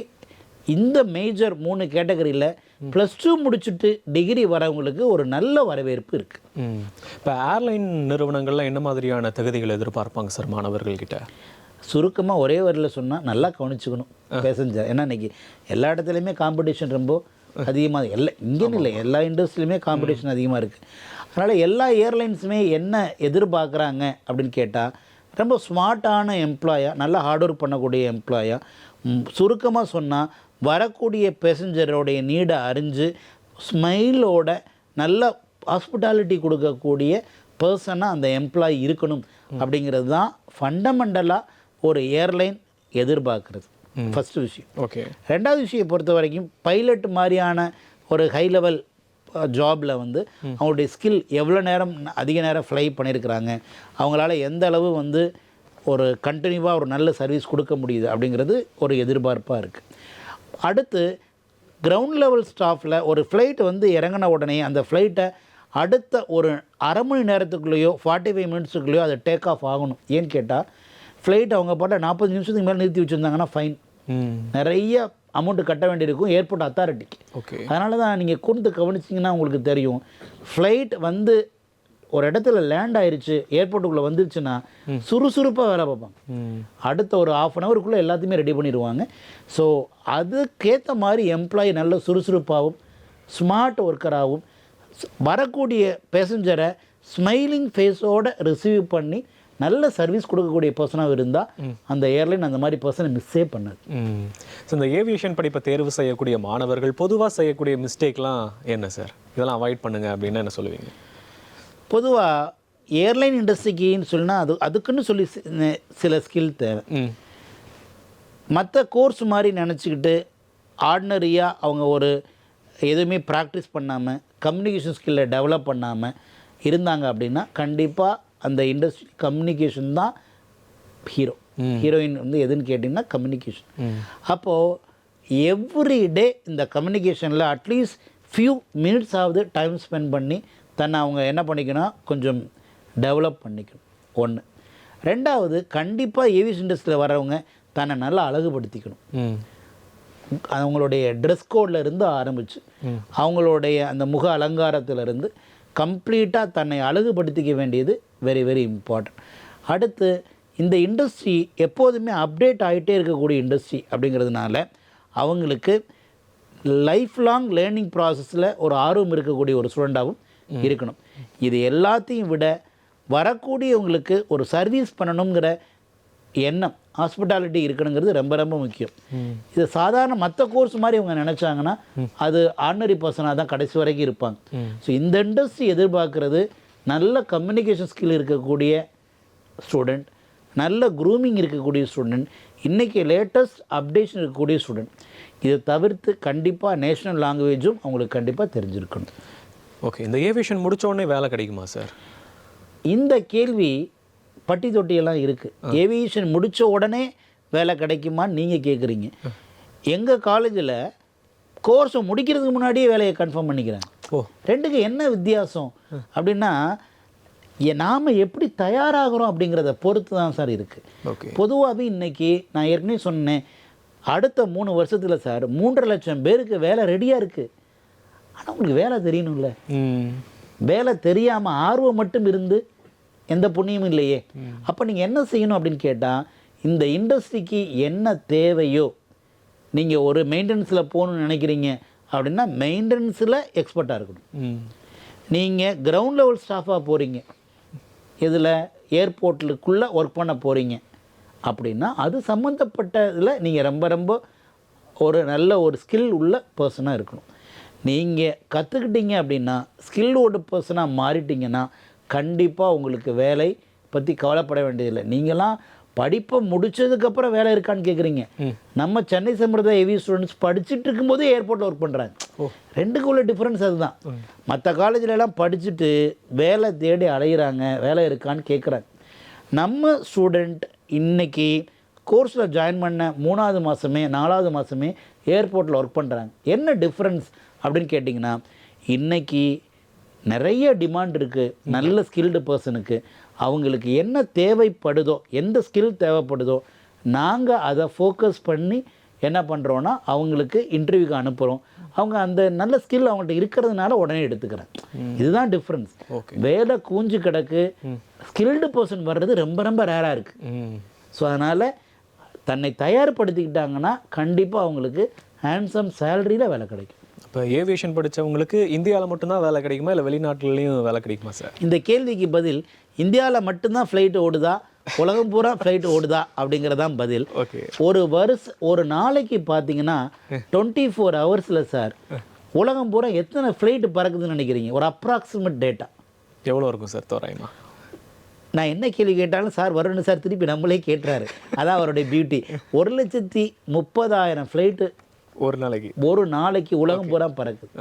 Speaker 2: இந்த மேஜர் 3 கேட்டகரியில் +2 முடிச்சுட்டு டிகிரி வரவங்களுக்கு ஒரு நல்ல வரவேற்பு இருக்குது.
Speaker 1: இப்போ ஏர்லைன் நிறுவனங்கள்லாம் என்ன மாதிரியான தகுதிகள் எதிர்பார்ப்பாங்க சார் மாணவர்கள்கிட்ட?
Speaker 2: சுருக்கமாக ஒரே வரியில் சொன்னால் நல்லா கவனிச்சுக்கணும் பேசஞ்சர். ஏன்னா இன்றைக்கி எல்லா இடத்துலையுமே காம்படிஷன் ரொம்ப அதிகமாக இங்கேன்னு இல்லை, எல்லா இண்டஸ்ட்ரியிலுமே காம்படிஷன் அதிகமாக இருக்குது. அதனால் எல்லா ஏர்லைன்ஸுமே என்ன எதிர்பார்க்குறாங்க அப்படின்னு கேட்டால் ரொம்ப ஸ்மார்ட்டான எம்ப்ளாயாக, நல்லா ஹார்ட் ஒர்க் பண்ணக்கூடிய எம்ப்ளாயாக, சுருக்கமாக சொன்னால் வரக்கூடிய பேசஞ்சரோடைய நீடை அறிஞ்சு ஸ்மைலோட நல்ல ஹாஸ்பிட்டாலிட்டி கொடுக்கக்கூடிய பர்சனாக அந்த எம்ப்ளாயி இருக்கணும் அப்படிங்கிறது தான் ஃபண்டமெண்டலாக ஒரு ஏர்லைன் எதிர்பார்க்குறது ஃபஸ்ட்டு விஷயம்.
Speaker 1: ஓகே.
Speaker 2: ரெண்டாவது விஷயம் பொறுத்த வரைக்கும் பைலட் மாதிரியான ஒரு ஹை லெவல் ஜாபில் வந்து அவங்களுடைய ஸ்கில் எவ்வளோ நேரம் அதிக நேரம் ஃப்ளை பண்ணியிருக்கிறாங்க, அவங்களால எந்த அளவு வந்து ஒரு கண்டினியூவாக ஒரு நல்ல சர்வீஸ் கொடுக்க முடியுது அப்படிங்கிறது ஒரு எதிர்பார்ப்பாக இருக்குது. அடுத்து கிரவுண்ட் லெவல் ஸ்டாஃபில் ஒரு ஃப்ளைட் வந்து இறங்கின உடனே அந்த ஃப்ளைட்டை அடுத்த ஒரு அரை மணி நேரத்துக்குள்ளேயோ 45 மினிட்ஸுக்குள்ளேயோ அதை டேக் ஆஃப் ஆகணும். ஏன்னு கேட்டால் ஃப்ளைட் அவங்க பாட்ட 40 நிமிஷத்துக்கு மேலே நிறுத்தி வச்சுருந்தாங்கன்னா ஃபைன், நிறைய அமௌண்ட்டு கட்ட வேண்டியிருக்கும் ஏர்போர்ட் அத்தாரிட்டிக்கு.
Speaker 1: ஓகே.
Speaker 2: அதனால தான் நீங்கள் கூர்ந்து கவனிச்சிங்கன்னா உங்களுக்கு தெரியும், ஃப்ளைட் வந்து ஒரு இடத்துல லேண்ட் ஆயிடுச்சு ஏர்போர்ட்டுக்குள்ளே வந்துருச்சுன்னா சுறுசுறுப்பாக வேலை பார்ப்பாங்க. அடுத்த ஒரு ½ அன் ஹவருக்குள்ளே எல்லாத்தையுமே ரெடி பண்ணிடுவாங்க. ஸோ அதுக்கேற்ற மாதிரி எம்ப்ளாயி நல்ல சுறுசுறுப்பாகவும் ஸ்மார்ட் ஒர்க்கராகவும் வரக்கூடிய பேசஞ்சரை ஸ்மைலிங் ஃபேஸோடு ரிசீவ் பண்ணி நல்ல சர்வீஸ் கொடுக்கக்கூடிய பர்சனாக இருந்தால் அந்த ஏர்லைன் அந்த மாதிரி பர்சனை மிஸ்ஸே பண்ணாது.
Speaker 1: ஸோ இந்த ஏவியேஷன் படிப்பை தேர்வு செய்யக்கூடிய மாணவர்கள் பொதுவாக செய்யக்கூடிய மிஸ்டேக்லாம் என்ன சார்? இதெல்லாம் அவாய்ட் பண்ணுங்க அப்படின்னா என்ன சொல்லுவீங்க?
Speaker 2: பொதுவாக ஏர்லைன் இண்டஸ்ட்ரிக்குன்னு சொன்னால் அதுக்குன்னு சொல்லி சில ஸ்கில் தேவை. மற்ற கோர்ஸ் மாதிரி நினச்சிக்கிட்டு ஆர்டினரியாக அவங்க ஒரு எதுவுமே ப்ராக்டிஸ் பண்ணாமல் கம்யூனிகேஷன் ஸ்கில்லை டெவலப் பண்ணாமல் இருந்தாங்க அப்படின்னா கண்டிப்பாக அந்த இண்டஸ்ட்ரி கம்யூனிகேஷன் தான் ஹீரோயின் வந்து எதுன்னு கேட்டிங்கன்னா கம்யூனிகேஷன். அப்போது எவ்ரி டே இந்த கம்யூனிகேஷனில் அட்லீஸ்ட் ஃபியூ மினிட்ஸ் ஆகுது டைம் ஸ்பெண்ட் பண்ணி தன்னை அவங்க என்ன பண்ணிக்கணும் கொஞ்சம் டெவலப் பண்ணிக்கணும். ஒன்று. ரெண்டாவது, கண்டிப்பாக ஏவியேஷன் இண்டஸ்ட்ரியில் வரவங்க தன்னை நல்லா அழகுபடுத்திக்கணும். அவங்களுடைய ட்ரெஸ் கோடில் இருந்து ஆரம்பித்து அவங்களுடைய அந்த முக அலங்காரத்திலிருந்து கம்ப்ளீட்டாக தன்னை அழகுபடுத்திக்க வேண்டியது வெரி வெரி இம்பார்ட்டன்ட். அடுத்து, இந்த இண்டஸ்ட்ரி எப்போதுமே அப்டேட் ஆகிட்டே இருக்கக்கூடிய இண்டஸ்ட்ரி அப்படிங்கிறதுனால அவங்களுக்கு லைஃப் லாங் லேர்னிங் ப்ராசஸில் ஒரு ஆர்வம் இருக்கக்கூடிய ஒரு ஸ்டூடெண்ட்டாகவும் இருக்கணும். இது எல்லாத்தையும் விட வரக்கூடியவங்களுக்கு ஒரு சர்வீஸ் பண்ணணுங்கிற எண்ணம், ஹாஸ்பிட்டாலிட்டி இருக்கணுங்கிறது ரொம்ப ரொம்ப முக்கியம். இது சாதாரண மற்ற கோர்ஸ் மாதிரி அவங்க நினச்சாங்கன்னா அது ஆர்டினரி பர்சனாக தான் கடைசி வரைக்கும் இருப்பாங்க. ஸோ இந்த இண்டஸ்ட்ரி எதிர்பார்க்குறது நல்ல கம்யூனிகேஷன் ஸ்கில் இருக்கக்கூடிய ஸ்டூடெண்ட், நல்ல க்ரூமிங் இருக்கக்கூடிய ஸ்டூடெண்ட், இன்றைக்கி லேட்டஸ்ட் அப்டேஷன் இருக்கக்கூடிய ஸ்டூடெண்ட். இதை தவிர்த்து கண்டிப்பாக நேஷ்னல் லாங்குவேஜும் அவங்களுக்கு கண்டிப்பாக தெரிஞ்சிருக்கணும்.
Speaker 1: ஓகே. இந்த ஏவியேஷன் முடித்தோடனே வேலை கிடைக்குமா சார்?
Speaker 2: இந்த கேள்வி பட்டி தொட்டியெல்லாம் இருக்குது. ஏவியேஷன் முடித்த உடனே வேலை கிடைக்குமான்னு நீங்கள் கேட்குறீங்க. எங்கள் காலேஜில் கோர்ஸை முடிக்கிறதுக்கு முன்னாடியே வேலையை கன்ஃபார்ம் பண்ணிக்கிறாங்க.
Speaker 1: ஓ,
Speaker 2: ரெண்டுக்கு என்ன வித்தியாசம் அப்படின்னா, நாம் எப்படி தயாராகிறோம் அப்படிங்கிறத பொறுத்து தான் சார் இருக்குது.
Speaker 1: ஓகே.
Speaker 2: பொதுவாகவே இன்றைக்கி நான் ஏற்கனவே சொன்னேன், அடுத்த 3 வருஷத்தில் சார் 3.5 லட்சம் பேருக்கு வேலை ரெடியாக இருக்குது. ஆனால் உங்களுக்கு வேலை தெரியணும்ல. வேலை தெரியாமல் ஆர்வம் மட்டும் இருந்து எந்த புண்ணியமும் இல்லையே. அப்போ நீங்கள் என்ன செய்யணும் அப்படின்னு கேட்டால், இந்த இண்டஸ்ட்ரிக்கு என்ன தேவையோ, நீங்கள் ஒரு மெயின்டெனன்ஸில் போகணுன்னு நினைக்கிறீங்க அப்படின்னா மெயின்டெனன்ஸில் எக்ஸ்பர்ட்டாக இருக்கணும். நீங்கள் கிரவுண்ட் லெவல் ஸ்டாஃபாக போகிறீங்க, இதில் ஏர்போர்ட்டுக்குள்ளே ஒர்க் பண்ண போகிறீங்க அப்படின்னா அது சம்மந்தப்பட்டதில் நீங்கள் ரொம்ப ரொம்ப ஒரு நல்ல ஒரு ஸ்கில் உள்ள பர்சனாக இருக்கணும். நீங்கள் கற்றுக்கிட்டீங்க அப்படின்னா ஸ்கில்லோட பர்சனாக மாறிட்டீங்கன்னா கண்டிப்பாக உங்களுக்கு வேலை பற்றி கவலைப்பட வேண்டியதில்லை. நீங்களாம் படிப்பை முடித்ததுக்கப்புறம் வேலை இருக்கான்னு கேட்குறீங்க. நம்ம சென்னை சம்பிரதாய ஏவி ஸ்டூடெண்ட்ஸ் படிச்சுட்டு இருக்கும்போதே ஏர்போர்ட்டில் ஒர்க் பண்ணுறாங்க. ரெண்டுக்கு உள்ள டிஃப்ரென்ஸ் அதுதான். மற்ற காலேஜிலலாம் படிச்சுட்டு வேலை தேடி அலைகிறாங்க, வேலை இருக்கான்னு கேட்குறாங்க. நம்ம ஸ்டூடெண்ட் இன்றைக்கி கோர்ஸில் ஜாயின் பண்ண 3வது மாதமே 4வது மாதமே ஏர்போர்ட்டில் ஒர்க் பண்ணுறாங்க. என்ன டிஃப்ரென்ஸ் அப்படின்னு கேட்டிங்கன்னா, இன்றைக்கி நிறைய டிமாண்ட் இருக்குது நல்ல ஸ்கில்டு பர்சனுக்கு. அவங்களுக்கு என்ன தேவைப்படுதோ, எந்த ஸ்கில் தேவைப்படுதோ, நாங்கள் அதை ஃபோக்கஸ் பண்ணி என்ன பண்ணுறோன்னா அவங்களுக்கு இன்டர்வியூக்கு அனுப்புகிறோம். அவங்க அந்த நல்ல ஸ்கில் அவங்கள்ட்ட இருக்கிறதுனால உடனே எடுத்துக்கிறேன். இதுதான் டிஃப்ரென்ஸ். வேலை கூஞ்சு கிடக்கு, ஸ்கில்டு பர்சன் வர்றது ரொம்ப ரொம்ப ரேராக இருக்குது. ஸோ அதனால் தன்னை தயார்படுத்திக்கிட்டாங்கன்னா கண்டிப்பாக அவங்களுக்கு ஹேண்ட்ஸம் சேலரியில் வேலை கிடைக்கும்.
Speaker 1: இப்போ ஏவியேஷன் படித்தவங்களுக்கு இந்தியாவில் மட்டும்தான் வேலை கிடைக்குமா, இல்லை வெளிநாட்டுலேயும் வேலை கிடைக்குமா சார்?
Speaker 2: இந்த கேள்விக்கு பதில் இந்தியாவில் மட்டும்தான் ஃப்ளைட் ஓடுதா, உலகம் பூரா ஃப்ளைட் ஓடுதா அப்படிங்கிறதான் பதில்.
Speaker 1: ஓகே.
Speaker 2: ஒரு நாளைக்கு பார்த்தீங்கன்னா 24 ஹவர்ஸில் சார் உலகம் பூரா எத்தனை ஃப்ளைட்டு பறக்குதுன்னு நினைக்கிறீங்க? ஒரு அப்ராக்சிமேட் டேட்டா
Speaker 1: எவ்வளோ இருக்கும் சார் தோராயமா?
Speaker 2: நான் என்ன கேள்வி கேட்டாலும் சார் வரணும் சார் திருப்பி நம்மளே கேட்டுறாரு. அதான் அவருடைய பியூட்டி. 1,30,000 ஃப்ளைட்டு ஒரு நாளைக்கு உலகம் பூரா பறக்குது.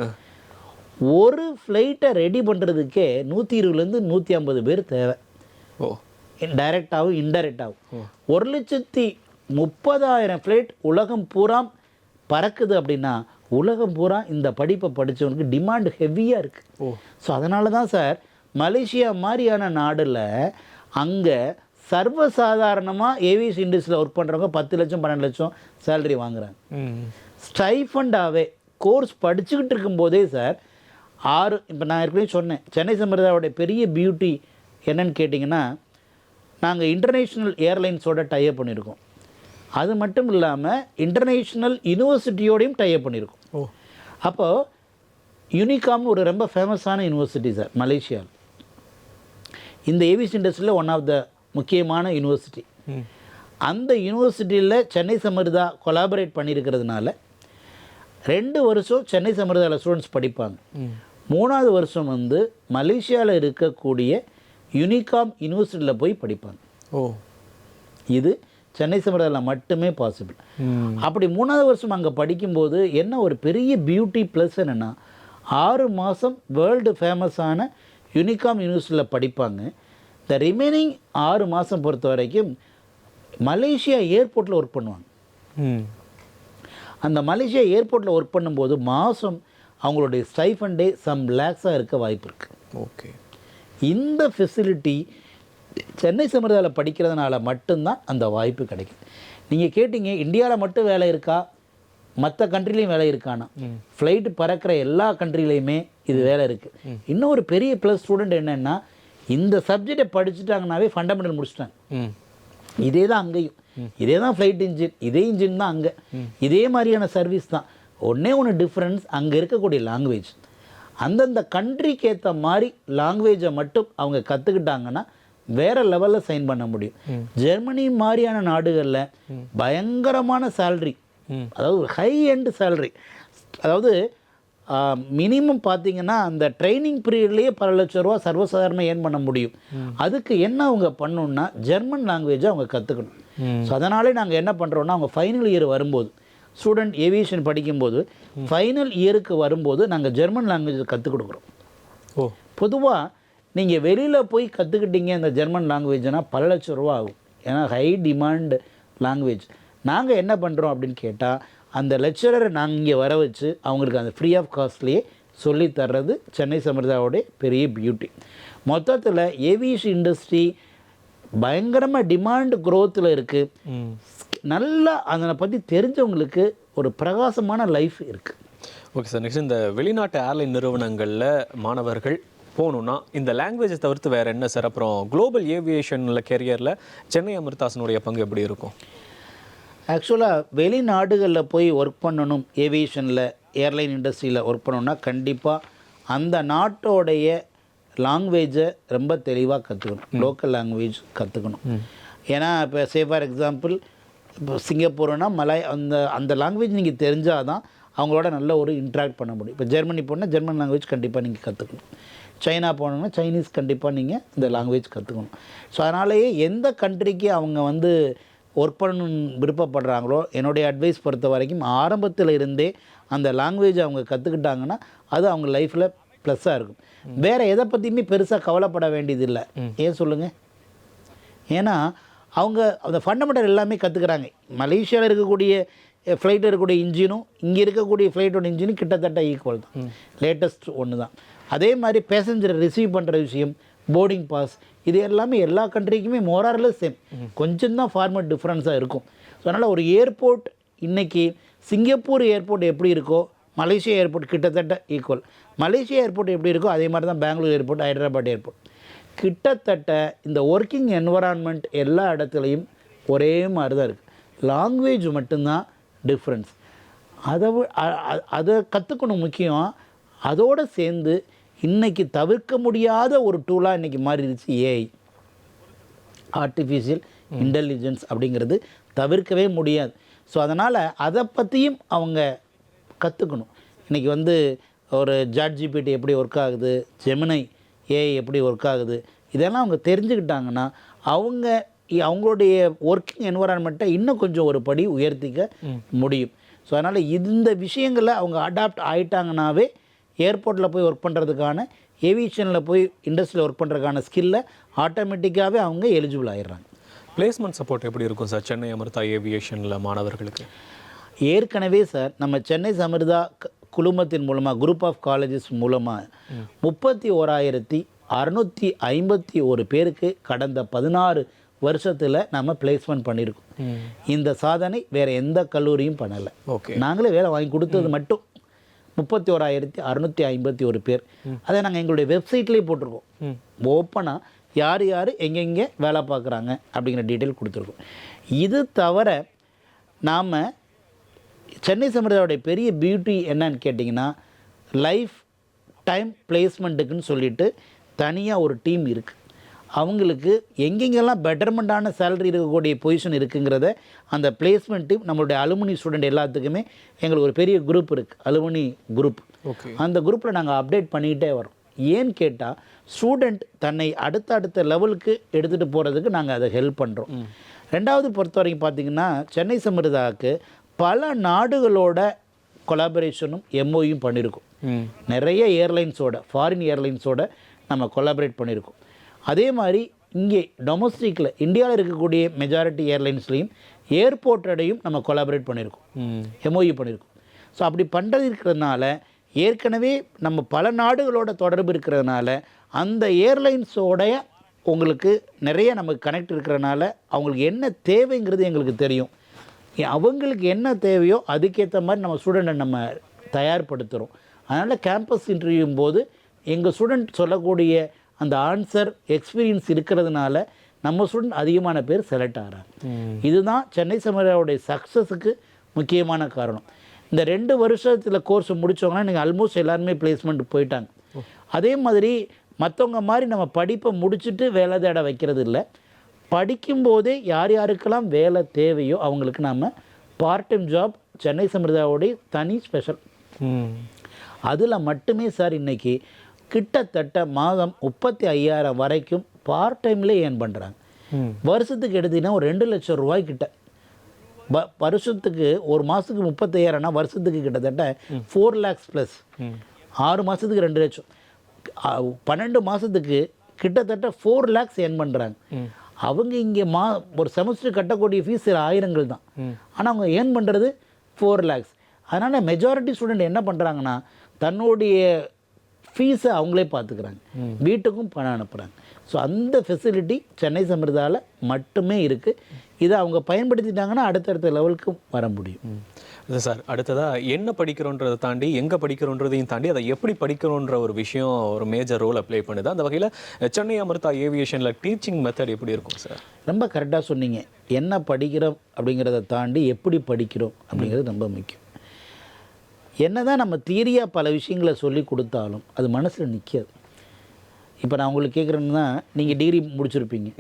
Speaker 2: ஒரு ஃப்ளைட்டை ரெடி பண்ணுறதுக்கே 120லேருந்து 150 பேர் தேவை. டைரெக்டாகவும் இன்டைரக்டாகவும் 1,30,000 ஃப்ளைட் உலகம் பூரா பறக்குது அப்படின்னா உலகம் பூரா இந்த படிப்பை படித்தவனுக்கு டிமாண்ட் ஹெவியாக இருக்குது. ஸோ அதனால தான் சார் மலேசியா மாதிரியான நாடில் அங்கே சர்வசாதாரணமாக ஏவியேஷன் இண்டஸ்ட்ரியில் ஒர்க் பண்ணுறவங்க 10 லட்சம் 12 லட்சம் சேலரி வாங்குறாங்க. ஸ்டைஃபண்டாகவே கோர்ஸ் படிச்சுக்கிட்டு இருக்கும்போதே சார் இப்போ நான் ஏற்கனவே சொன்னேன், சென்னை சம்பிரதாயோடைய பெரிய பியூட்டி என்னன்னு கேட்டிங்கன்னா, நாங்கள் இன்டர்நேஷ்னல் ஏர்லைன்ஸோட டைப் பண்ணியிருக்கோம். அது மட்டும் இல்லாமல் இன்டர்நேஷ்னல் யூனிவர்சிட்டியோடையும் டைப் பண்ணியிருக்கோம். அப்போது யூனிகாம் ஒரு ரொம்ப ஃபேமஸான யூனிவர்சிட்டி சார் மலேசியாவில். இந்த ஏவியேஷன் இண்டஸ்ட்ரியில் ஒன் ஆஃப் த முக்கியமான யூனிவர்சிட்டி. அந்த யூனிவர்சிட்டியில் சென்னை சம்பிரதா கொலாபரேட் பண்ணியிருக்கிறதுனால 2 வருஷம் சென்னை சம்பிரதாயில் ஸ்டூடெண்ட்ஸ் படிப்பாங்க. 3வது வருஷம் வந்து மலேசியாவில் இருக்கக்கூடிய யூனிகாம் யூனிவர்சிட்டியில் போய் படிப்பாங்க. இது சென்னை சம்பிரதாயில் மட்டுமே பாசிபிள். அப்படி 3வது வருஷம் அங்கே படிக்கும்போது என்ன ஒரு பெரிய பியூட்டி ப்ளஸ் என்னென்னா, 6 மாதம் வேர்ல்டு ஃபேமஸான யூனிகாம் யூனிவர்சிட்டியில் படிப்பாங்க. இந்த ரிமைனிங் 6 மாதம் பொறுத்த வரைக்கும் மலேசியா ஏர்போர்ட்டில் ஒர்க் பண்ணுவாங்க. அந்த மலேசியா ஏர்போர்ட்டில் ஒர்க் பண்ணும்போது மாதம் அவங்களுடைய ஸ்டைஃபண்டே சம் லேக்ஸாக இருக்க வாய்ப்பு இருக்குது. இந்த ஃபெசிலிட்டி சென்னை சம்பிரதாயில் படிக்கிறதுனால மட்டும்தான் அந்த வாய்ப்பு கிடைக்குது. நீங்கள் கேட்டீங்க இந்தியாவில் மட்டும் வேலை இருக்கா, மற்ற கண்ட்ரிலையும் வேலை இருக்கானா? ஃப்ளைட்டு பறக்கிற எல்லா கண்ட்ரிலையுமே இது வேலை இருக்குது. இன்னும் ஒரு பெரிய ப்ளஸ் ஸ்டூடெண்ட் என்னென்னா, இந்த சப்ஜெக்டை படிச்சுட்டாங்கனாவே ஃபண்டமெண்டல் முடிச்சுட்டாங்க. இதே தான் அங்கேயும், இதே தான் ஃப்ளைட் இன்ஜின், இதே இன்ஜின் தான் அங்கே, இதே மாதிரியான சர்வீஸ் தான். ஒன்று டிஃப்ரென்ஸ் அங்கே இருக்கக்கூடிய லாங்குவேஜ். அந்தந்த கண்ட்ரிக்கு ஏற்ற மாதிரி லாங்குவேஜை மட்டும் அவங்க கற்றுக்கிட்டாங்கன்னா வேறு லெவலில் சைன் பண்ண முடியும். ஜெர்மனி மாதிரியான நாடுகளில் பயங்கரமான சேல்ரி, அதாவது ஹை எண்ட் சேல்ரி, அதாவது மினிமம் பார்த்தீங்கன்னா அந்த ட்ரைனிங் பீரியட்லேயே பல லட்ச ரூபா சர்வசாதாரணமாக ஏர்ன் பண்ண முடியும். அதுக்கு என்ன அவங்க பண்ணணுன்னா ஜெர்மன் லாங்குவேஜை அவங்க கற்றுக்கணும். ஸோ அதனாலே நாங்கள் என்ன பண்ணுறோன்னா, அவங்க ஃபைனல் இயர் வரும்போது ஸ்டூடெண்ட் ஏவியேஷன் படிக்கும்போது ஃபைனல் இயருக்கு வரும்போது நாங்கள் ஜெர்மன் லாங்குவேஜை கற்றுக் கொடுக்குறோம். பொதுவாக நீங்கள் வெளியில் போய் கற்றுக்கிட்டீங்க இந்த ஜெர்மன் லாங்குவேஜ்னால் பல லட்ச ரூபா ஆகும். ஏன்னா ஹை டிமாண்ட் லாங்குவேஜ். நாங்கள் என்ன பண்ணுறோம் அப்படின்னு கேட்டால் அந்த லெக்சரரை நாங்கள் இங்கே வர வச்சு அவங்களுக்கு அந்த ஃப்ரீ ஆஃப் காஸ்ட்லேயே சொல்லி தர்றது சென்னை சமிர்தாவோடைய பெரிய பியூட்டி. மொத்தத்தில் ஏவியேஷன் இண்டஸ்ட்ரி பயங்கரமாக டிமாண்ட் க்ரோத்தில் இருக்குது. நல்லா அதை பற்றி தெரிஞ்சவங்களுக்கு ஒரு பிரகாசமான லைஃப் இருக்குது.
Speaker 1: ஓகே சார், நெக்ஸ்ட் இந்த வெளிநாட்டு ஏர்லைன் நிறுவனங்களில் மாணவர்கள் போகணுன்னா இந்த லாங்குவேஜை தவிர்த்து வேறு என்ன சார்? அப்புறம் குளோபல் ஏவியேஷனில் கெரியரில் சென்னை அமிர்தாஸனுடைய பங்கு எப்படி இருக்கும்?
Speaker 2: ஆக்சுவலாக வெளிநாடுகளில் போய் ஒர்க் பண்ணணும், ஏவியேஷனில் ஏர்லைன் இண்டஸ்ட்ரியில் ஒர்க் பண்ணணும்னா கண்டிப்பாக அந்த நாட்டோடைய லாங்குவேஜை ரொம்ப தெளிவாக கற்றுக்கணும், லோக்கல் லாங்குவேஜ் கற்றுக்கணும். ஏன்னா இப்போ ஃபார் எக்ஸாம்பிள் இப்போ சிங்கப்பூர்னா அந்த லாங்குவேஜ் நீங்கள் தெரிஞ்சால் தான் அவங்களோட நல்ல ஒரு இன்ட்ராக்ட் பண்ண முடியும். இப்போ ஜெர்மனி போனால் ஜெர்மன் லாங்குவேஜ் கண்டிப்பாக நீங்கள் கற்றுக்கணும். சைனா போனோம்னா சைனீஸ் கண்டிப்பாக நீங்கள் இந்த லாங்குவேஜ் கற்றுக்கணும். ஸோ அதனாலேயே எந்த கண்ட்ரிக்கு அவங்க ஒர்க் பண்ணணும்னு விருப்பப்படுறாங்களோ என்னுடைய அட்வைஸ் பொறுத்த வரைக்கும் ஆரம்பத்தில் இருந்தே அந்த லாங்குவேஜ் அவங்க கற்றுக்கிட்டாங்கன்னா அது அவங்க லைஃப்பில் ப்ளஸ்ஸாக இருக்கும். வேறு எதை பற்றியுமே பெருசாக கவலைப்பட வேண்டியதில்லை. ஏன் சொல்லுங்கள்? ஏன்னா அவங்க அந்த ஃபண்டமெண்டல் எல்லாமே கற்றுக்குறாங்க. மலேசியாவில் இருக்கக்கூடிய ஃப்ளைட்டில் இருக்கக்கூடிய இன்ஜினும் இங்கே இருக்கக்கூடிய ஃப்ளைட்டோட இன்ஜினும் கிட்டத்தட்ட ஈக்குவல் தான், லேட்டஸ்ட் ஒன்று தான். அதே மாதிரி பேசஞ்சரை ரிசீவ் பண்ணுற விஷயம், போர்டிங் பாஸ், இது எல்லாமே எல்லா கண்ட்ரிக்குமே மோரார்லெஸ் சேம். கொஞ்சம் தான் ஃபார்மட் டிஃப்ரென்ஸாக இருக்கும். ஸோ அதனால் ஒரு ஏர்போர்ட் இன்றைக்கி சிங்கப்பூர் ஏர்போர்ட் எப்படி இருக்கோ மலேசியா ஏர்போர்ட் கிட்டத்தட்ட ஈக்குவல். மலேசியா ஏர்போர்ட் எப்படி இருக்கோ அதே மாதிரி தான் பெங்களூர் ஏர்போர்ட், ஹைதராபாத் ஏர்போர்ட். கிட்டத்தட்ட இந்த ஒர்க்கிங் என்வரான்மெண்ட் எல்லா இடத்துலையும் ஒரே மாதிரி தான் இருக்குது. லாங்குவேஜ் மட்டும்தான் டிஃப்ரென்ஸ். அதை கற்றுக்கணும் முக்கியம். அதோடு சேர்ந்து இன்றைக்கி தவிர்க்க முடியாத ஒரு டூலாக இன்றைக்கி மாறிடுச்சு ஏஐ, ஆர்டிஃபிஷியல் இன்டெலிஜென்ஸ் அப்படிங்கிறது தவிர்க்கவே முடியாது. ஸோ அதனால் அதை பற்றியும் அவங்க கற்றுக்கணும். இன்றைக்கி ஒரு ChatGPT எப்படி ஒர்க் ஆகுது, ஜெமினை ஏஐ எப்படி ஒர்க் ஆகுது, இதெல்லாம் அவங்க தெரிஞ்சுக்கிட்டாங்கன்னா அவங்களுடைய ஒர்க்கிங் என்வரான்மெண்ட்டை இன்னும் கொஞ்சம் ஒரு படி உயர்த்திக்க முடியும். ஸோ அதனால் இந்த விஷயங்களை அவங்க அடாப்ட் ஆகிட்டாங்கனாவே ஏர்போர்ட்டில் போய் ஒர்க் பண்ணுறதுக்கான, ஏவியேஷனில் போய் இண்டஸ்ட்ரியில் ஒர்க் பண்ணுறதுக்கான ஸ்கில்லை ஆட்டோமேட்டிக்காகவே அவங்க எலிஜிபிள் ஆகிடுறாங்க.
Speaker 1: பிளேஸ்மெண்ட் சப்போர்ட் எப்படி இருக்கும் சார் சென்னை அமிர்தா ஏவியேஷனில் மாணவர்களுக்கு?
Speaker 2: ஏற்கனவே சார் நம்ம சென்னை அமிர்தா குழுமத்தின் மூலமாக குரூப் ஆஃப் காலேஜஸ் மூலமாக 31,651 பேருக்கு கடந்த 16 வருஷத்தில் நம்ம பிளேஸ்மெண்ட் பண்ணியிருக்கோம். இந்த சாதனை வேறு எந்த கல்லூரியும் பண்ணலை. நாங்களே வேலை வாங்கி கொடுத்தது மட்டும் 31,651 பேர். அதை நாங்கள் எங்களுடைய வெப்சைட்லேயே போட்டிருக்கோம். ஓப்பனாக யார் யார் எங்கெங்கே வேலை பார்க்குறாங்க அப்படிங்கிற டீட்டெயில் கொடுத்துருக்கோம். இது தவிர நாம் சென்னை சமிர்தாவுடைய பெரிய பியூட்டி என்னன்னு கேட்டிங்கன்னா, லைஃப் டைம் பிளேஸ்மெண்ட்டுக்குன்னு சொல்லிட்டு தனியாக ஒரு டீம் இருக்குது. அவங்களுக்கு எங்கெங்கெல்லாம் பெட்டர்மெண்ட்டான சேலரி இருக்கக்கூடிய பொசிஷன் இருக்குங்கிறத அந்த பிளேஸ்மெண்ட் டீம், நம்மளுடைய அலுமினி ஸ்டூடெண்ட் எல்லாத்துக்குமே எங்களுக்கு ஒரு பெரிய குரூப் இருக்குது, அலுமினி குரூப். அந்த குரூப்பில் நாங்கள் அப்டேட் பண்ணிக்கிட்டே வரோம். ஏன்னு கேட்டால் ஸ்டூடெண்ட் தன்னை அடுத்த லெவலுக்கு எடுத்துகிட்டு போகிறதுக்கு நாங்கள் அதை ஹெல்ப் பண்ணுறோம். ரெண்டாவது பொறுத்த வரைக்கும் பார்த்திங்கன்னா, சென்னை சமிர்தாவுக்கு பல நாடுகளோட கொலாபரேஷனும் எம்ஓயும் பண்ணியிருக்கோம். நிறைய ஏர்லைன்ஸோட, ஃபாரின் ஏர்லைன்ஸோட நம்ம கொலாபரேட் பண்ணியிருக்கோம். அதே மாதிரி இங்கே டொமஸ்டிக்கில் இந்தியாவில் இருக்கக்கூடிய மெஜாரிட்டி ஏர்லைன்ஸ்லேயும் ஏர்போர்ட்டோடையும் நம்ம கொலாபரேட் பண்ணியிருக்கோம், எம்ஓயு பண்ணியிருக்கோம். ஸோ அப்படி பண்ணுறது இருக்கிறதுனால ஏற்கனவே நம்ம பல நாடுகளோட தொடர்பு இருக்கிறதுனால அந்த ஏர்லைன்ஸோடைய உங்களுக்கு நிறைய நமக்கு கனெக்ட் இருக்கிறதுனால அவங்களுக்கு என்ன தேவைங்கிறது எங்களுக்கு தெரியும். அவங்களுக்கு என்ன தேவையோ அதுக்கேற்ற மாதிரி நம்ம ஸ்டூடெண்ட்டை நம்ம தயார்படுத்துகிறோம். அதனால் கேம்பஸ் இன்டர்வியூம் போது எங்கள் ஸ்டூடெண்ட் சொல்லக்கூடிய அந்த ஆன்சர் எக்ஸ்பீரியன்ஸ் இருக்கிறதுனால நம்ம ஸ்டூடெண்ட் அதிகமான பேர் செலக்ட் ஆகிறாங்க. இதுதான் சென்னை சமிர்தாவுடைய சக்ஸஸுக்கு முக்கியமான காரணம். இந்த 2 வருஷத்தில் கோர்ஸ் முடித்தவங்கன்னா நீங்கள் ஆல்மோஸ்ட் எல்லாருமே பிளேஸ்மெண்ட் போயிட்டாங்க. அதே மாதிரி மற்றவங்க மாதிரி நம்ம படிப்பை முடிச்சுட்டு வேலை தேட வைக்கிறது இல்லை. படிக்கும்போதே யார் யாருக்கெல்லாம் வேலை தேவையோ அவங்களுக்கு நாம் பார்ட் டைம் ஜாப் சென்னை சமிர்தாவுடைய தனி ஸ்பெஷல். அதில் மட்டுமே சார் இன்றைக்கி கிட்டத்தட்ட மாதம் 35,000 வரைக்கும் பார்ட் டைம்லேயே ஏர்ன் பண்ணுறாங்க. வருஷத்துக்கு எடுத்தீங்கன்னா ஒரு 2 லட்சம் ரூபாய் கிட்ட. வருஷத்துக்கு ஒரு மாதத்துக்கு 35,000னா வருஷத்துக்கு கிட்டத்தட்ட 4 lakhs ப்ளஸ். 6 மாதத்துக்கு 2 லட்சம், 12 மாதத்துக்கு கிட்டத்தட்ட 4 lakhs ஏர்ன் பண்ணுறாங்க. அவங்க இங்கே ஒரு செமஸ்டர் கட்டக்கூடிய ஃபீஸ் ஆயிரங்கள் தான். ஆனால் அவங்க ஏர்ன் பண்ணுறது 4 lakhs. அதனால் மெஜாரிட்டி ஸ்டூடெண்ட் என்ன பண்ணுறாங்கன்னா தன்னுடைய ஃபீஸை அவங்களே பார்த்துக்கிறாங்க, வீட்டுக்கும் பணம் அனுப்புகிறாங்க. ஸோ அந்த ஃபெசிலிட்டி சென்னை சமிர்தாவில் மட்டுமே இருக்குது. இதை அவங்க பயன்படுத்திட்டாங்கன்னா அடுத்தடுத்த லெவலுக்கு வர முடியும்.
Speaker 1: இல்லை சார், அடுத்ததாக என்ன படிக்கிறோன்றதை தாண்டி எங்கே படிக்கிறோன்றதையும் தாண்டி அதை எப்படி படிக்கிறோன்ற ஒரு விஷயம் ஒரு மேஜர் ரோல் அப்ளை பண்ணுது. அந்த வகையில் சென்னை அமிர்தா ஏவியேஷனில் டீச்சிங் மெத்தட் எப்படி இருக்கும் சார்?
Speaker 2: ரொம்ப கரெக்டாக சொன்னீங்க. என்ன படிக்கிறோம் அப்படிங்கிறத தாண்டி எப்படி படிக்கிறோம் அப்படிங்கிறது ரொம்ப முக்கியம். என்ன தான் நம்ம தியரியாக பல விஷயங்களை சொல்லி கொடுத்தாலும் அது மனசில் நிற்காது. இப்போ நான் உங்களுக்கு கேட்குறேன்னா, நீங்கள் டிகிரி முடிச்சிருப்பீங்க.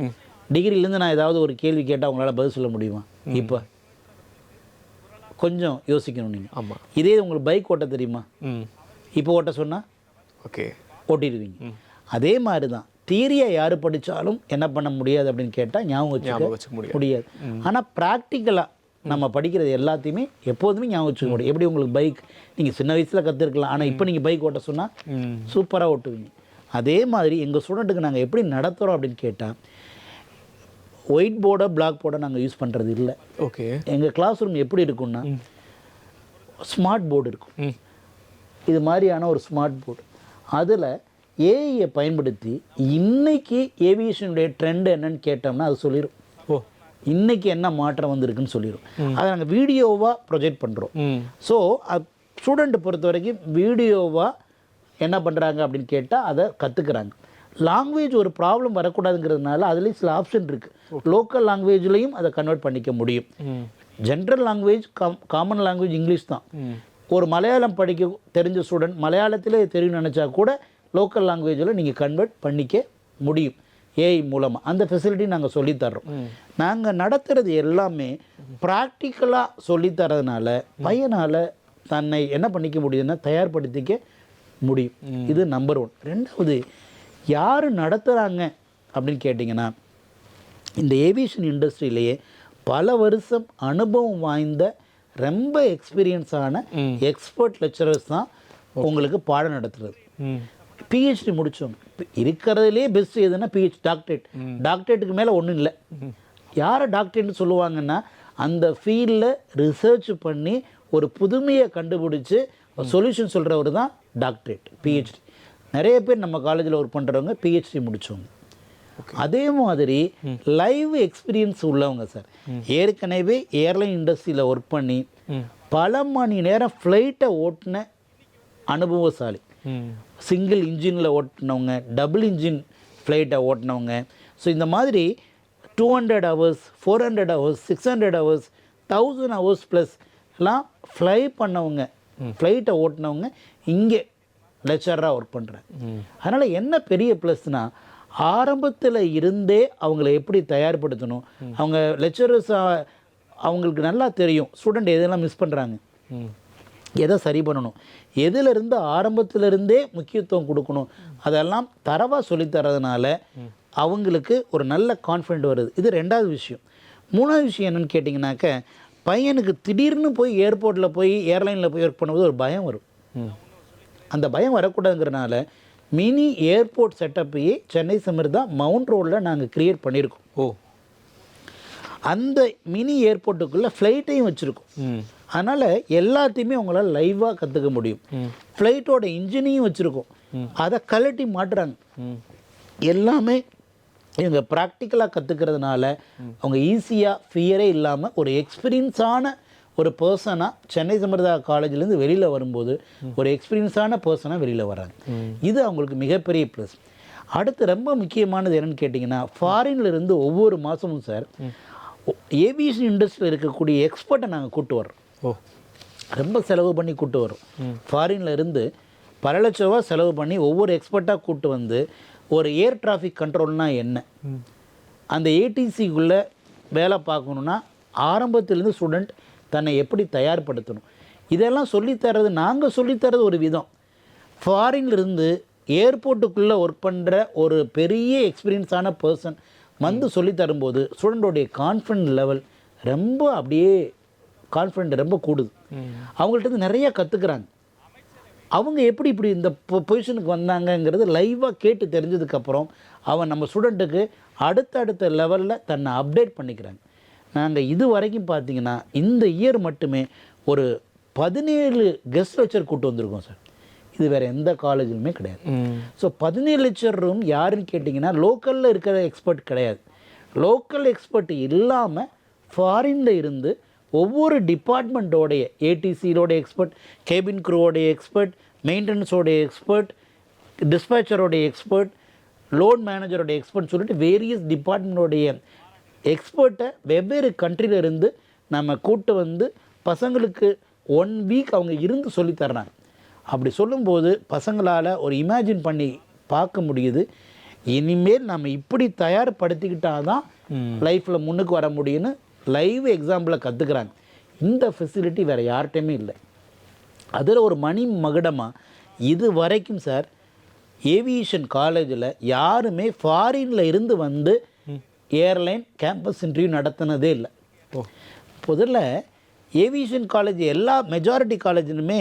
Speaker 2: டிகிரிலேருந்து நான் ஏதாவது ஒரு கேள்வி கேட்டால் உங்களால் பதில் சொல்ல முடியுமா? இப்போ கொஞ்சம் யோசிக்கணும் நீங்கள்.
Speaker 1: ஆமாம்.
Speaker 2: இதே உங்களுக்கு பைக் ஓட்ட தெரியுமா? இப்போ ஓட்ட சொன்னால்
Speaker 1: ஓகே
Speaker 2: ஓட்டிடுவீங்க. அதே மாதிரி தான் தியரியை யார் படித்தாலும் என்ன பண்ண முடியாது அப்படின்னு கேட்டால் ஞாபகம் வச்சுக்க முடியாது. ஆனால் ப்ராக்டிக்கலாக நம்ம படிக்கிறது எல்லாத்தையுமே எப்போதுமே ஞாபகம் வச்சுக்க முடியும். எப்படி உங்களுக்கு பைக் நீங்கள் சின்ன வயசில் கற்றுருக்கலாம், ஆனால் இப்போ நீங்கள் பைக் ஓட்ட சொன்னால் சூப்பராக ஓட்டுவீங்க. அதே மாதிரி எங்கள் ஸ்டூடெண்ட்டுக்கு நாங்கள் எப்படி நடத்துகிறோம் அப்படின்னு கேட்டால், ஒயிட் போர்டை பிளாக் போர்டை நாங்கள் யூஸ் பண்ணுறது இல்லை.
Speaker 1: ஓகே.
Speaker 2: எங்கள் கிளாஸ் ரூம் எப்படி இருக்குன்னா ஸ்மார்ட் போர்டு இருக்கும். இது மாதிரியான ஒரு ஸ்மார்ட் போர்டு. அதில் ஏஐயை பயன்படுத்தி இன்னைக்கு ஏவியேஷனுடைய ட்ரெண்ட் என்னன்னு கேட்டோம்னா அது சொல்லிடும். ஓ, இன்னைக்கு என்ன மாற்றம் வந்திருக்குன்னு சொல்லிடும். அதை நாங்கள் வீடியோவாக ப்ரொஜெக்ட் பண்ணுறோம். ஸோ ஸ்டூடெண்ட்டை பொறுத்த வரைக்கும் வீடியோவாக என்ன பண்ணுறாங்க அப்படின்னு கேட்டால் அதை கற்றுக்குறாங்க. லாங்குவேஜ் ஒரு ப்ராப்ளம் வரக்கூடாதுங்கிறதுனால அதுலேயும் சில ஆப்ஷன் இருக்குது. லோக்கல் லாங்குவேஜ்லேயும் அதை கன்வெர்ட் பண்ணிக்க முடியும். General language common language English தான். ஒரு மலையாளம் படிக்க தெரிஞ்ச ஸ்டூடெண்ட் மலையாளத்திலே தெரியும்னு நினச்சா கூட லோக்கல் லாங்குவேஜில் நீங்கள் கன்வெர்ட் பண்ணிக்க முடியும் ஏஐ மூலமாக. அந்த ஃபெசிலிட்டி நாங்கள் சொல்லித்தர்றோம். நாங்கள் நடத்துகிறது எல்லாமே ப்ராக்டிக்கலாக சொல்லித்தரதுனால பையனால் தன்னை என்ன பண்ணிக்க முடியுதுன்னா தயார்படுத்திக்க முடியும். இது நம்பர் 1. ரெண்டாவது, யார் நடத்துகிறாங்க அப்படின்னு கேட்டிங்கன்னா, இந்த ஏவியேஷன் இண்டஸ்ட்ரியிலேயே பல வருஷம் அனுபவம் வாய்ந்த ரொம்ப எக்ஸ்பீரியன்ஸான எக்ஸ்பர்ட் லெக்சரர்ஸ் தான் உங்களுக்கு பாடம் நடத்துறது. பிஹெச்டி முடித்தவங்க இருக்கிறதுலே பெஸ்ட் எதுன்னா பிஹெச்டி, டாக்டரேட்டுக்கு மேலே ஒன்றும் இல்லை. யாரை டாக்டரேட்னு சொல்லுவாங்கன்னா அந்த ஃபீல்டில் ரிசர்ச் பண்ணி ஒரு புதுமையை கண்டுபிடிச்சி சொல்யூஷன் சொல்கிறவர் தான் டாக்டரேட், பிஹெச்டி. நிறைய பேர் நம்ம காலேஜில் ஒர்க் பண்ணுறவங்க பிஹெச்டி முடித்தவங்க. அதே மாதிரி லைவ் எக்ஸ்பீரியன்ஸ் உள்ளவங்க சார். ஏற்கனவே ஏர்லைன் இண்டஸ்ட்ரியில் ஒர்க் பண்ணி பல மணி நேரம் ஃப்ளைட்டை ஓட்டின அனுபவசாலி, சிங்கிள் இன்ஜினில் ஓட்டினவங்க, டபுள் இன்ஜின் ஃப்ளைட்டை ஓட்டினவங்க. ஸோ இந்த மாதிரி 200 hours, 400 hours, 600 hours, 1000 hours plus எல்லாம் ஃப்ளை பண்ணவங்க, ஃப்ளைட்டை ஓட்டினவங்க இங்கே லெக்சராக ஒர்க் பண்ணுறாங்க. அதனால் என்ன பெரிய ப்ளஸ்னால், ஆரம்பத்தில் இருந்தே அவங்கள எப்படி தயார்படுத்தணும். அவங்க லெக்சரர்ஸாக அவங்களுக்கு நல்லா தெரியும் ஸ்டூடெண்ட் எதெல்லாம் மிஸ் பண்ணுறாங்க, எதை சரி பண்ணணும், எதிலிருந்து ஆரம்பத்திலிருந்தே முக்கியத்துவம் கொடுக்கணும், அதெல்லாம் தரவாக சொல்லித்தரதுனால அவங்களுக்கு ஒரு நல்ல கான்ஃபிடென்ட் வருது. இது ரெண்டாவது விஷயம். மூணாவது விஷயம் என்னென்னு கேட்டிங்கனாக்க, பையனுக்கு திடீர்னு போய் ஏர்போர்ட்டில் போய் ஏர்லைனில் போய் ஒர்க் பண்ணும்போது ஒரு பயம் வரும். அந்த பயம் வரக்கூடாதுங்கிறனால மினி ஏர்போர்ட் செட்டப்பையே சென்னை சமிர்தா மவுண்ட் ரோடில் நாங்கள் க்ரியேட் பண்ணியிருக்கோம். அந்த மினி ஏர்போர்ட்டுக்குள்ளே ஃப்ளைட்டையும் வச்சுருக்கோம். அதனால் எல்லாத்தையுமே உங்களால் லைவாக கற்றுக்க முடியும். ஃப்ளைட்டோட இன்ஜினையும் வச்சுருக்கோம், அதை கழட்டி மாட்டுறாங்க. எல்லாமே இவங்க ப்ராக்டிக்கலாக கற்றுக்கிறதுனால அவங்க ஈஸியாக ஃபியரே இல்லாமல் ஒரு எக்ஸ்பீரியன்ஸான ஒரு பர்சனாக சென்னை சமிர்தா காலேஜ்லேருந்து வெளியில் வரும்போது ஒரு எக்ஸ்பீரியன்ஸான பர்சனாக வெளியில் வராங்க. இது அவங்களுக்கு மிகப்பெரிய ப்ளஸ். அடுத்து ரொம்ப முக்கியமானது என்னென்னு கேட்டிங்கன்னா, ஃபாரின்லேருந்து ஒவ்வொரு மாதமும் சார் ஏவியேஷன் இண்டஸ்ட்ரியில் இருக்கக்கூடிய எக்ஸ்பர்ட்டை நாங்கள் கூப்பிட்டு வர்றோம். ரொம்ப செலவு பண்ணி கூப்பிட்டு வரோம். ஃபாரினில் இருந்து பல லட்ச ரூபா செலவு பண்ணி ஒவ்வொரு எக்ஸ்பர்ட்டாக கூப்பிட்டு வந்து ஒரு ஏர் டிராஃபிக் கண்ட்ரோல்னால் என்ன, அந்த ஏடிசிக்குள்ளே வேலை பார்க்கணுன்னா ஆரம்பத்திலேருந்து ஸ்டூடெண்ட் தன்னை எப்படி தயார்படுத்தணும், இதெல்லாம் சொல்லித்தரது நாங்கள் சொல்லித்தரது ஒரு விதம். ஃபாரின்லேருந்து ஏர்போர்ட்டுக்குள்ளே ஒர்க் பண்ணுற ஒரு பெரிய எக்ஸ்பீரியன்ஸான பர்சன் வந்து சொல்லித்தரும்போது ஸ்டூடெண்ட்டோடைய கான்ஃபிடென்ட் லெவல் ரொம்ப அப்படியே கான்ஃபிடென்ட் ரொம்ப கூடுது. அவங்கள்ட்ட நிறையா கற்றுக்குறாங்க. அவங்க எப்படி இப்படி இந்த பொசிஷனுக்கு வந்தாங்கங்கிறது லைவாக கேட்டு தெரிஞ்சதுக்கப்புறம் அவன் நம்ம ஸ்டூடெண்ட்டுக்கு அடுத்தடுத்த லெவலில் தன்னை அப்டேட் பண்ணிக்கிறாங்க. நாங்கள் இது வரைக்கும் பார்த்தீங்கன்னா இந்த இயர் மட்டுமே ஒரு 17 கெஸ்ட் லெக்சர் கூட்டு வந்திருக்கோம் சார். இது வேறு எந்த காலேஜிலுமே கிடையாது. ஸோ 17 லெக்சரும் யாருன்னு கேட்டிங்கன்னா லோக்கலில் இருக்கிற எக்ஸ்பர்ட் கிடையாது. லோக்கல் எக்ஸ்பர்ட் இல்லாமல் ஃபாரினில் இருந்து ஒவ்வொரு டிபார்ட்மெண்ட்டோடைய ஏடிசியோடைய எக்ஸ்பர்ட், கேபின் க்ரூவோடைய எக்ஸ்பர்ட், மெயின்டெனன்ஸோடைய எக்ஸ்பர்ட், டிஸ்பேச்சரோடைய எக்ஸ்பர்ட், லோன் மேனேஜரோடைய எக்ஸ்பர்ட் சொல்லிட்டு வேரியஸ் டிபார்ட்மெண்ட்டோடைய எக்ஸ்பர்ட்டை வெவ்வேறு கண்ட்ரியிலிருந்து நம்ம கூட்டு வந்து பசங்களுக்கு 1 வீக் அவங்க இருந்து சொல்லித்தர்றாங்க. அப்படி சொல்லும்போது பசங்களால் ஒரு இமேஜின் பண்ணி பார்க்க முடியுது, இனிமேல் நம்ம இப்படி தயார்படுத்திக்கிட்டால் தான் லைஃப்பில் முன்னுக்கு வர முடியும்னு லைவ் எக்ஸாம்பிளை கற்றுக்குறாங்க. இந்த ஃபெசிலிட்டி வேறு யார்கிட்டையுமே இல்லை. அதில் ஒரு மணி மகுடமாக இது வரைக்கும் சார் ஏவியேஷன் காலேஜில் யாருமே ஃபாரினில் இருந்து வந்து ஏர்லைன் கேம்பஸ் இன்டர்வியூ நடத்தினதே இல்லை. முதல்ல ஏவியேஷன் காலேஜ் எல்லா மெஜாரிட்டி காலேஜிலுமே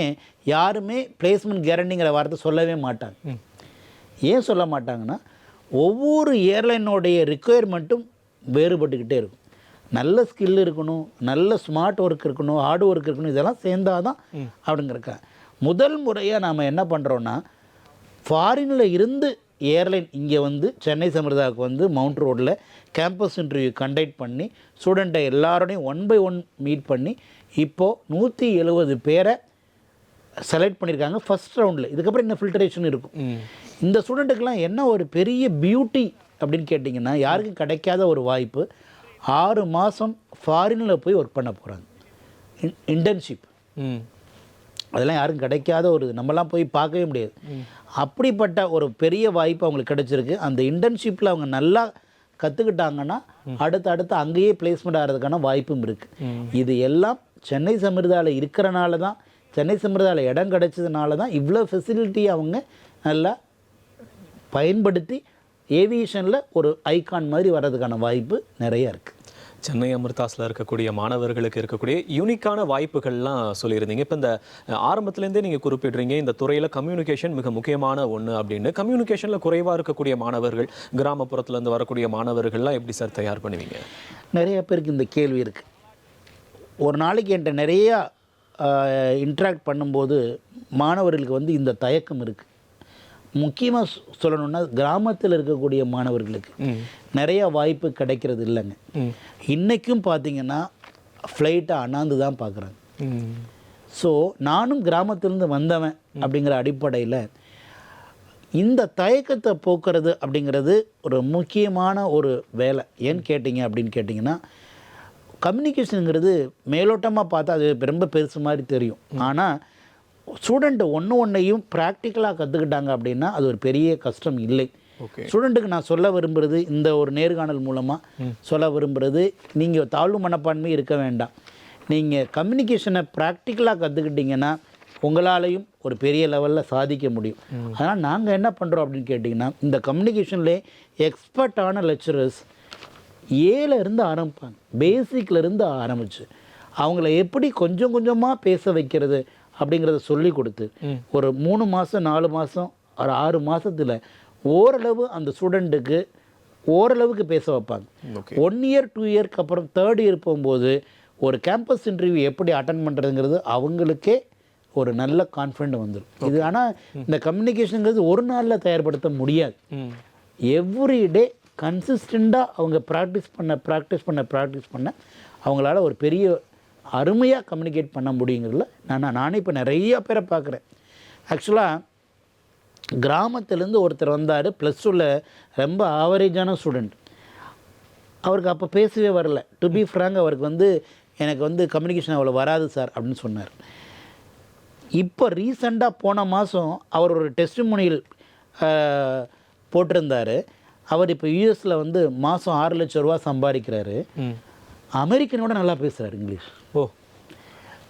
Speaker 2: யாருமே பிளேஸ்மெண்ட் கேரண்டிங்கிற வார்த்தை சொல்லவே மாட்டாங்க. ஏன் சொல்ல மாட்டாங்கன்னா ஒவ்வொரு ஏர்லைனோடைய ரிக்குயர்மெண்ட்டும் வேறுபட்டுக்கிட்டே இருக்கும். நல்ல ஸ்கில் இருக்கணும், நல்ல ஸ்மார்ட் ஒர்க் இருக்கணும், ஹார்ட் ஒர்க் இருக்கணும், இதெல்லாம் சேர்ந்தால் தான் அப்படிங்கிறக்க முதல் முறையாக நாம் என்ன பண்ணுறோன்னா ஃபாரினில் இருந்து ஏர்லைன் இங்கே வந்து சென்னை சமிர்தாவுக்கு வந்து மவுண்ட் ரோடில் கேம்பஸ் இன்டர்வியூ கண்டக்ட் பண்ணி ஸ்டூடெண்ட்டை எல்லாரோடையும் 1 by 1 மீட் பண்ணி இப்போது 170 பேரை செலக்ட் பண்ணியிருக்காங்க ஃபஸ்ட் ரவுண்டில். இதுக்கப்புறம் இன்னும் ஃபில்ட்ரேஷன் இருக்கும். இந்த ஸ்டூடெண்ட்டுக்கெலாம் என்ன ஒரு பெரிய பியூட்டி அப்படின்னு கேட்டிங்கன்னா யாருக்கும் கிடைக்காத ஒரு வாய்ப்பு. 6 மாதம் ஃபாரினில் போய் ஒர்க் பண்ண போகிறாங்க. இன்டர்ன்ஷிப் அதெல்லாம் யாரும் கிடைக்காத ஒரு, நம்மலாம் போய் பார்க்கவே முடியாது. அப்படிப்பட்ட ஒரு பெரிய வாய்ப்பு அவங்களுக்கு கிடைச்சிருக்கு. அந்த இன்டர்ன்ஷிப்பில் அவங்க நல்லா கற்றுக்கிட்டாங்கன்னா அடுத்து அங்கேயே பிளேஸ்மெண்ட் ஆகிறதுக்கான வாய்ப்பும் இருக்குது. இது எல்லாம் சென்னை சமிர்தாவில் இருக்கிறனால தான், சென்னை சமிர்தாவில் இடம் கிடைச்சதுனால தான் இவ்வளோ ஃபெசிலிட்டி அவங்க நல்லா பயன்படுத்தி ஏவியேஷனில் ஒரு ஐகான் மாதிரி வர்றதுக்கான வாய்ப்பு நிறையா இருக்குது.
Speaker 1: சென்னை அமிர்தாஸில் இருக்கக்கூடிய மாணவர்களுக்கு இருக்கக்கூடிய யூனிக்கான வாய்ப்புகள்லாம் சொல்லியிருந்தீங்க. இப்போ இந்த ஆரம்பத்துலேருந்தே நீங்கள் குறிப்பிட்றீங்க இந்த துறையில் கம்யூனிகேஷன் மிக முக்கியமான ஒன்று அப்படின்னு. கம்யூனிகேஷனில் குறைவாக இருக்கக்கூடிய மாணவர்கள், கிராமப்புறத்துலேருந்து வரக்கூடிய மாணவர்கள்லாம் எப்படி சார் தயார் பண்ணுவீங்க?
Speaker 2: நிறைய பேருக்கு இந்த கேள்வி இருக்குது. ஒரு நாளைக்கு என்கிட்ட நிறையா இன்ட்ராக்ட் பண்ணும்போது மாணவர்களுக்கு வந்து இந்த தயக்கம் இருக்குது. முக்கியமாக சொல்லணுன்னா கிராமத்தில் இருக்கக்கூடிய மாணவர்களுக்கு நிறைய வாய்ப்பு கிடைக்கிறது இல்லைங்க. இன்றைக்கும் பார்த்தீங்கன்னா ஃப்ளைட்டை அண்ணாந்து தான் பார்க்குறாங்க. ஸோ நானும் கிராமத்திலேருந்து வந்தவன் அப்படிங்கிற அடிப்படையில் இந்த தயக்கத்தை போக்குறது அப்படிங்கிறது ஒரு முக்கியமான ஒரு வேலை. ஏன்னு கேட்டிங்க அப்படின்னு கேட்டிங்கன்னா கம்யூனிகேஷனுங்கிறது மேலோட்டமாக பார்த்தா அது ரொம்ப பெருசு மாதிரி தெரியும். ஆனால் ஸ்டூடெண்ட்டு ஒன்றையும் ப்ராக்டிக்கலாக கற்றுக்கிட்டாங்க அப்படின்னா அது ஒரு பெரிய கஷ்டம் இல்லை. ஸ்டூடெண்ட்டுக்கு நான் சொல்ல விரும்புகிறது, இந்த ஒரு நேர்காணல் மூலமாக சொல்ல விரும்புகிறது, நீங்கள் தாழ்வு மனப்பான்மை இருக்க வேண்டாம். நீங்கள் கம்யூனிகேஷனை ப்ராக்டிக்கலாக கற்றுக்கிட்டிங்கன்னா உங்களாலையும் ஒரு பெரிய லெவலில் சாதிக்க முடியும். அதனால் நாங்கள் என்ன பண்ணுறோம் அப்படின்னு கேட்டிங்கன்னா இந்த கம்யூனிகேஷன்லேயே எக்ஸ்பர்ட்டான லெக்சரர்ஸ் ஏலேருந்து ஆரம்பிப்பாங்க. பேசிக்லேருந்து ஆரம்பித்து அவங்கள எப்படி கொஞ்சம் கொஞ்சமாக பேச வைக்கிறது அப்படிங்கிறத சொல்லி கொடுத்து ஒரு 3 மாதம் 4 மாதம் ஒரு 6 மாதத்தில் ஓரளவு அந்த ஸ்டூடெண்ட்டுக்கு ஓரளவுக்கு பேச வைப்பாங்க. 1 இயர் 2 இயர்க்கு அப்புறம் 3rd இயர் போகும்போது ஒரு கேம்பஸ் இன்டர்வியூ எப்படி அட்டன் பண்ணுறதுங்கிறது அவங்களுக்கே ஒரு நல்ல கான்ஃபிடென்ட் வந்துடும். இது ஆனால் இந்த கம்யூனிகேஷனுங்கிறது ஒரு நாளில் தயார்படுத்த முடியாது. எவ்ரிடே கன்சிஸ்டண்ட்டாக அவங்க ப்ராக்டிஸ் பண்ண அவங்களால ஒரு பெரிய அருமையாக கம்யூனிகேட் பண்ண முடியுங்கிறதுல நானே இப்போ நிறைய பேரை பார்க்குறேன். ஆக்சுவலாக கிராமத்துலேருந்து ஒருத்தர் வந்தார், +2ல் ரொம்ப ஆவரேஜான ஸ்டூடெண்ட். அவருக்கு அப்போ பேசவே வரல. டு பி ஃப்ராங்க் அவருக்கு வந்து எனக்கு வந்து கம்யூனிகேஷன் அவ்வளோ வராது சார் அப்படின்னு சொன்னார். இப்போ ரீசெண்டாக போன மாதம் அவர் ஒரு டெஸ்டிமோனியல் போட்டிருந்தார். அவர் இப்போ யூஎஸில் வந்து மாதம் 6 லட்சம் ரூபா சம்பாதிக்கிறாரு. அமெரிக்கனோட நல்லா பேசுகிறார் இங்கிலீஷ்.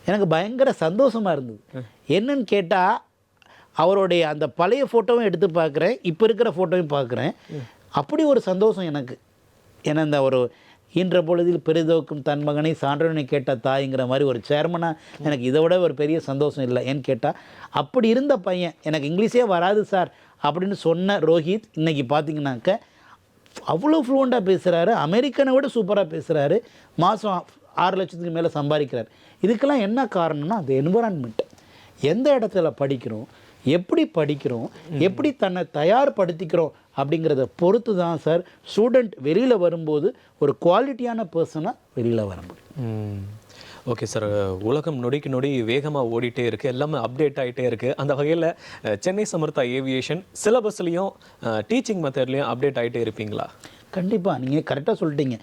Speaker 2: எனக்கு பயங்கர சந்தோஷமாக இருந்தது. என்னன்னு கேட்டால் அவருடைய அந்த பழைய ஃபோட்டோவும் எடுத்து பார்க்குறேன், இப்போ இருக்கிற ஃபோட்டோவும் பார்க்குறேன். அப்படி ஒரு சந்தோஷம் எனக்கு. ஏன்னா இந்த ஒரு ஈன்ற பொழுதில் பெரிதோக்கும் தன் மகனை சான்றனை கேட்ட தாய்ங்கிற மாதிரி ஒரு சேர்மனாக எனக்கு இதை விட ஒரு பெரிய சந்தோஷம் இல்லை. ஏன்னு கேட்டால் அப்படி இருந்த பையன் எனக்கு இங்கிலீஷே வராது சார் அப்படின்னு சொன்ன ரோஹித் இன்றைக்கி பார்த்தீங்கன்னாக்க அவ்வளோ ஃப்ளூவெண்ட்டாக பேசுகிறாரு, அமெரிக்கனை விட சூப்பராக பேசுகிறாரு, மாதம் 6 லட்சத்துக்கு மேலே சம்பாதிக்கிறார். இதுக்கெல்லாம் என்ன காரணம்னா அது என்விரான்மெண்ட். எந்த இடத்துல படிக்கிறோம், எப்படி படிக்கிறோம், எப்படி தன்னை தயார்படுத்திக்கிறோம் அப்படிங்கிறத பொறுத்து தான் சார் ஸ்டூடெண்ட் வெளியில் வரும்போது ஒரு குவாலிட்டியான பர்சனாக வெளியில் வர முடியும்.
Speaker 1: ஓகே சார், உலகம் நொடிக்கு நொடி வேகமாக ஓடிட்டே இருக்குது, எல்லாமே அப்டேட் ஆகிட்டே இருக்குது. அந்த வகையில் சென்னை சமர்த்தா ஏவியேஷன் சிலபஸ்லேயும் டீச்சிங் மெத்தட்லேயும் அப்டேட் ஆகிட்டே இருப்பீங்களா?
Speaker 2: கண்டிப்பாக, நீங்கள் கரெக்டாக சொல்லிட்டீங்க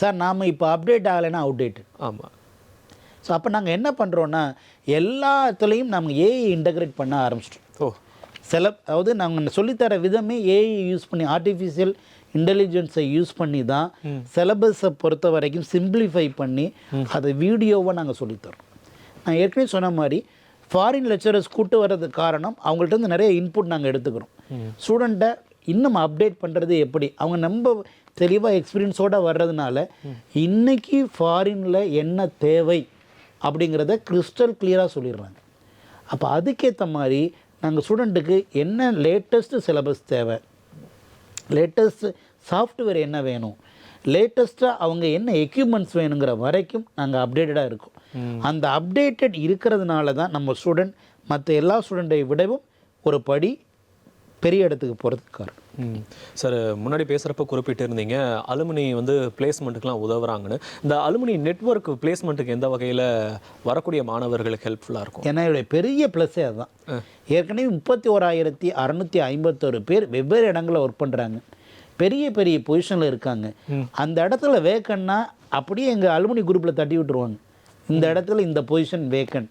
Speaker 2: சார். நாம் இப்போ அப்டேட் ஆகலைன்னா அவுடேட்டட்.
Speaker 1: ஆமாம்.
Speaker 2: ஸோ அப்போ நாங்கள் என்ன பண்ணுறோன்னா எல்லாத்துலேயும் நம்ம ஏஐ இன்டகிரேட் பண்ண ஆரம்பிச்சிட்டோம். அதாவது நாங்கள் சொல்லித்தர விதமே ஏஐ யூஸ் பண்ணி, ஆர்டிஃபிஷியல் இன்டெலிஜென்ஸை யூஸ் பண்ணி தான் சிலபஸை பொறுத்த வரைக்கும் சிம்பிளிஃபை பண்ணி அதை வீடியோவாக நாங்கள் சொல்லித்தரோம். நான் ஏற்கனவே சொன்ன மாதிரி ஃபாரின் லெக்சரர்ஸ் கூட்டு வர்றதுக்கு காரணம் அவங்கள்ட்ட இருந்து நிறைய இன்புட் நாங்கள் எடுத்துக்கிறோம். ஸ்டூடெண்ட்டை இன்னும் அப்டேட் பண்ணுறது எப்படி, அவங்க நம்ம தெளிவாக எக்ஸ்பீரியன்ஸோடு வர்றதுனால இன்றைக்கி ஃபாரினில் என்ன தேவை அப்படிங்கிறத கிறிஸ்டல் கிளியராக சொல்லிடுறாங்க. அப்போ அதுக்கேற்ற மாதிரி நாங்கள் ஸ்டூடெண்ட்டுக்கு என்ன லேட்டஸ்ட்டு சிலபஸ் தேவை, லேட்டஸ்ட் சாஃப்ட்வேர் என்ன வேணும், லேட்டஸ்ட்டாக அவங்க என்ன எக்யூப்மெண்ட்ஸ் வேணுங்கிற வரைக்கும் நாங்கள் அப்டேட்டடாக இருக்கோம். அந்த அப்டேட்டட் இருக்கிறதுனால தான் நம்ம ஸ்டூடெண்ட் மற்ற எல்லா ஸ்டூடெண்ட்டை விடவும் ஒரு படி பெரிய இடத்துக்கு போகிறதுக்கு காரணம்.
Speaker 1: சார், முன்னாடி பேசுகிறப்ப குறிப்பிட்டு இருந்தீங்க அலுமினி வந்து பிளேஸ்மெண்ட்டுக்கெலாம் உதவுறாங்கன்னு. இந்த அலுமினி நெட்வொர்க் பிளேஸ்மெண்ட்டுக்கு எந்த வகையில் வரக்கூடிய மாணவர்களுக்கு ஹெல்ப்ஃபுல்லாக இருக்கும்?
Speaker 2: ஏன்னா என்னுடைய பெரிய ப்ளஸ்ஸே அதுதான். ஏற்கனவே 31,651 பேர் வெவ்வேறு இடங்களில் ஒர்க் பண்ணுறாங்க, பெரிய பெரிய பொசிஷனில் இருக்காங்க. அந்த இடத்துல வேக்கன்னா அப்படியே எங்கள் அலுமினி குரூப்பில் தட்டி விட்டுருவாங்க, இந்த இடத்துல இந்த பொசிஷன் வேக்கண்ட்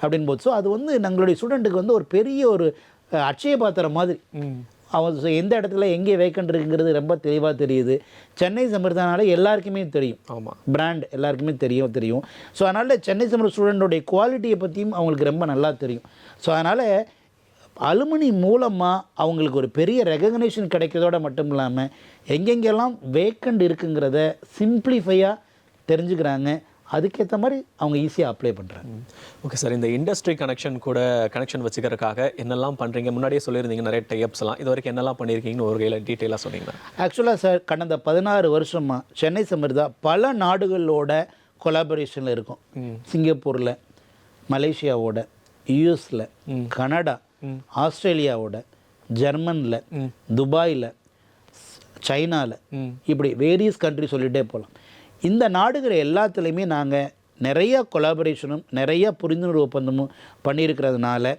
Speaker 2: அப்படின்னு போது. ஸோ அது வந்து எங்களுடைய ஸ்டூடெண்ட்டுக்கு வந்து ஒரு பெரிய ஒரு அட்சய பாத்திரம் மாதிரி. அவன் எந்த இடத்துல எங்கே வேக்கண்ட் இருக்குங்கிறது ரொம்ப தெளிவாக தெரியுது. சென்னை சமர்த்தானால எல்லாருக்குமே தெரியும், ஆமாம், பிராண்ட் எல்லாருக்குமே தெரியும். ஸோ அதனால் சென்னை சமர் ஸ்டூடெண்ட்டோடைய குவாலிட்டியை பற்றியும் அவங்களுக்கு ரொம்ப நல்லா தெரியும். ஸோ அதனால் அலுமினி மூலமாக அவங்களுக்கு ஒரு பெரிய ரெகக்னேஷன் கிடைக்கிறதோட மட்டும் இல்லாமல் எங்கெங்கெல்லாம் வேக்கண்ட் இருக்குங்கிறத சிம்பிளிஃபையாக தெரிஞ்சுக்கிறாங்க. அதுக்கேற்ற மாதிரி அவங்க ஈஸியாக அப்ளை பண்ணுறாங்க.
Speaker 1: ஓகே சார், இந்த இண்டஸ்ட்ரி கனெக்ஷன் வச்சுக்கிறதுக்காக என்னெல்லாம் பண்ணுறீங்க? முன்னாடியே சொல்லியிருந்தீங்க நிறைய டைப்ஸ்லாம், இது வரைக்கும் என்னெல்லாம் பண்ணியிருக்கீங்கன்னு ஒரு கையில் டீட்டெயிலாக சொன்னீங்கன்னா.
Speaker 2: ஆக்சுவலாக சார் கடந்த 16 வருஷமாக சென்னை சமர்தா பல நாடுகளோட கொலாபரேஷனில் இருக்கும். சிங்கப்பூரில், மலேசியாவோட, யூஎஸில், கனடா, ஆஸ்திரேலியாவோட, ஜெர்மனில், துபாயில், சைனாவில், இப்படி வேரியஸ் கண்ட்ரி சொல்லிகிட்டே போகலாம். இந்த நாடுகள் எல்லாத்துலேயுமே நாங்கள் நிறைய கொலாபரேஷனும் நிறைய புரிந்துணர்வு ஒப்பந்தமும் பண்ணியிருக்கிறதுனால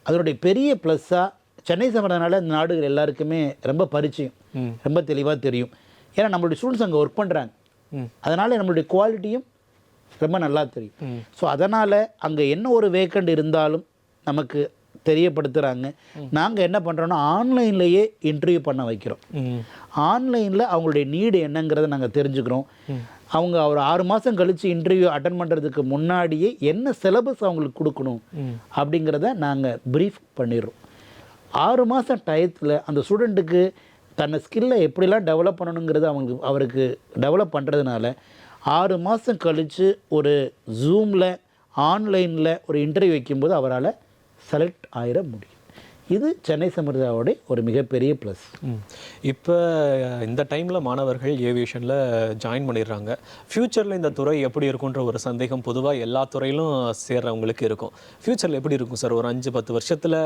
Speaker 2: அதனுடைய பெரிய ப்ளஸ்ஸாக சென்னை சமர்த்தானால இந்த நாடுகள் எல்லாருக்குமே ரொம்ப பரிச்சயம், ரொம்ப தெளிவாக தெரியும். ஏன்னா நம்மளுடைய ஸ்டூடெண்ட்ஸ் அங்கே ஒர்க் பண்ணுறாங்க, அதனால் நம்மளுடைய குவாலிட்டியும் ரொம்ப நல்லா தெரியும். ஸோ அதனால் அங்கே என்ன ஒரு வேக்கண்ட் இருந்தாலும் நமக்கு தெரியப்படுத்துகிறாங்க. நாங்கள் என்ன பண்ணுறோன்னா ஆன்லைன்லேயே இன்டர்வியூ பண்ண வைக்கிறோம். ஆன்லைனில் அவங்களுடைய நீடு என்னங்கிறத நாங்கள் தெரிஞ்சுக்கிறோம். அவங்க ஒரு 6 மாதம் கழித்து இன்டர்வியூ அட்டன் பண்ணுறதுக்கு முன்னாடியே என்ன சிலபஸ் அவங்களுக்கு கொடுக்கணும் அப்படிங்கிறத நாங்கள் ப்ரீஃப் பண்ணிடுறோம். 6 மாதம் டயத்தில் அந்த ஸ்டூடெண்ட்டுக்கு தன்னை ஸ்கில்லை எப்படிலாம் டெவலப் பண்ணணுங்கிறது அவருக்கு டெவலப் பண்ணுறதுனால 6 மாதம் கழித்து ஒரு ஜூமில் ஆன்லைனில் ஒரு இன்டர்வியூ வைக்கும்போது அவரால் செலக்ட் ஆகிட முடியும். இது சென்னை சமர்தாவோடைய ஒரு மிகப்பெரிய ப்ளஸ்.
Speaker 1: இப்போ இந்த டைமில் மாணவர்கள் ஏவியேஷனில் ஜாயின் பண்ணிடுறாங்க. ஃப்யூச்சரில் இந்த துறை எப்படி இருக்குன்ற ஒரு சந்தேகம் பொதுவாக எல்லா துறையிலும் சேர்றவங்களுக்கு இருக்கும். ஃப்யூச்சரில் எப்படி இருக்கும் சார்? ஒரு 5-10 வருஷத்தில்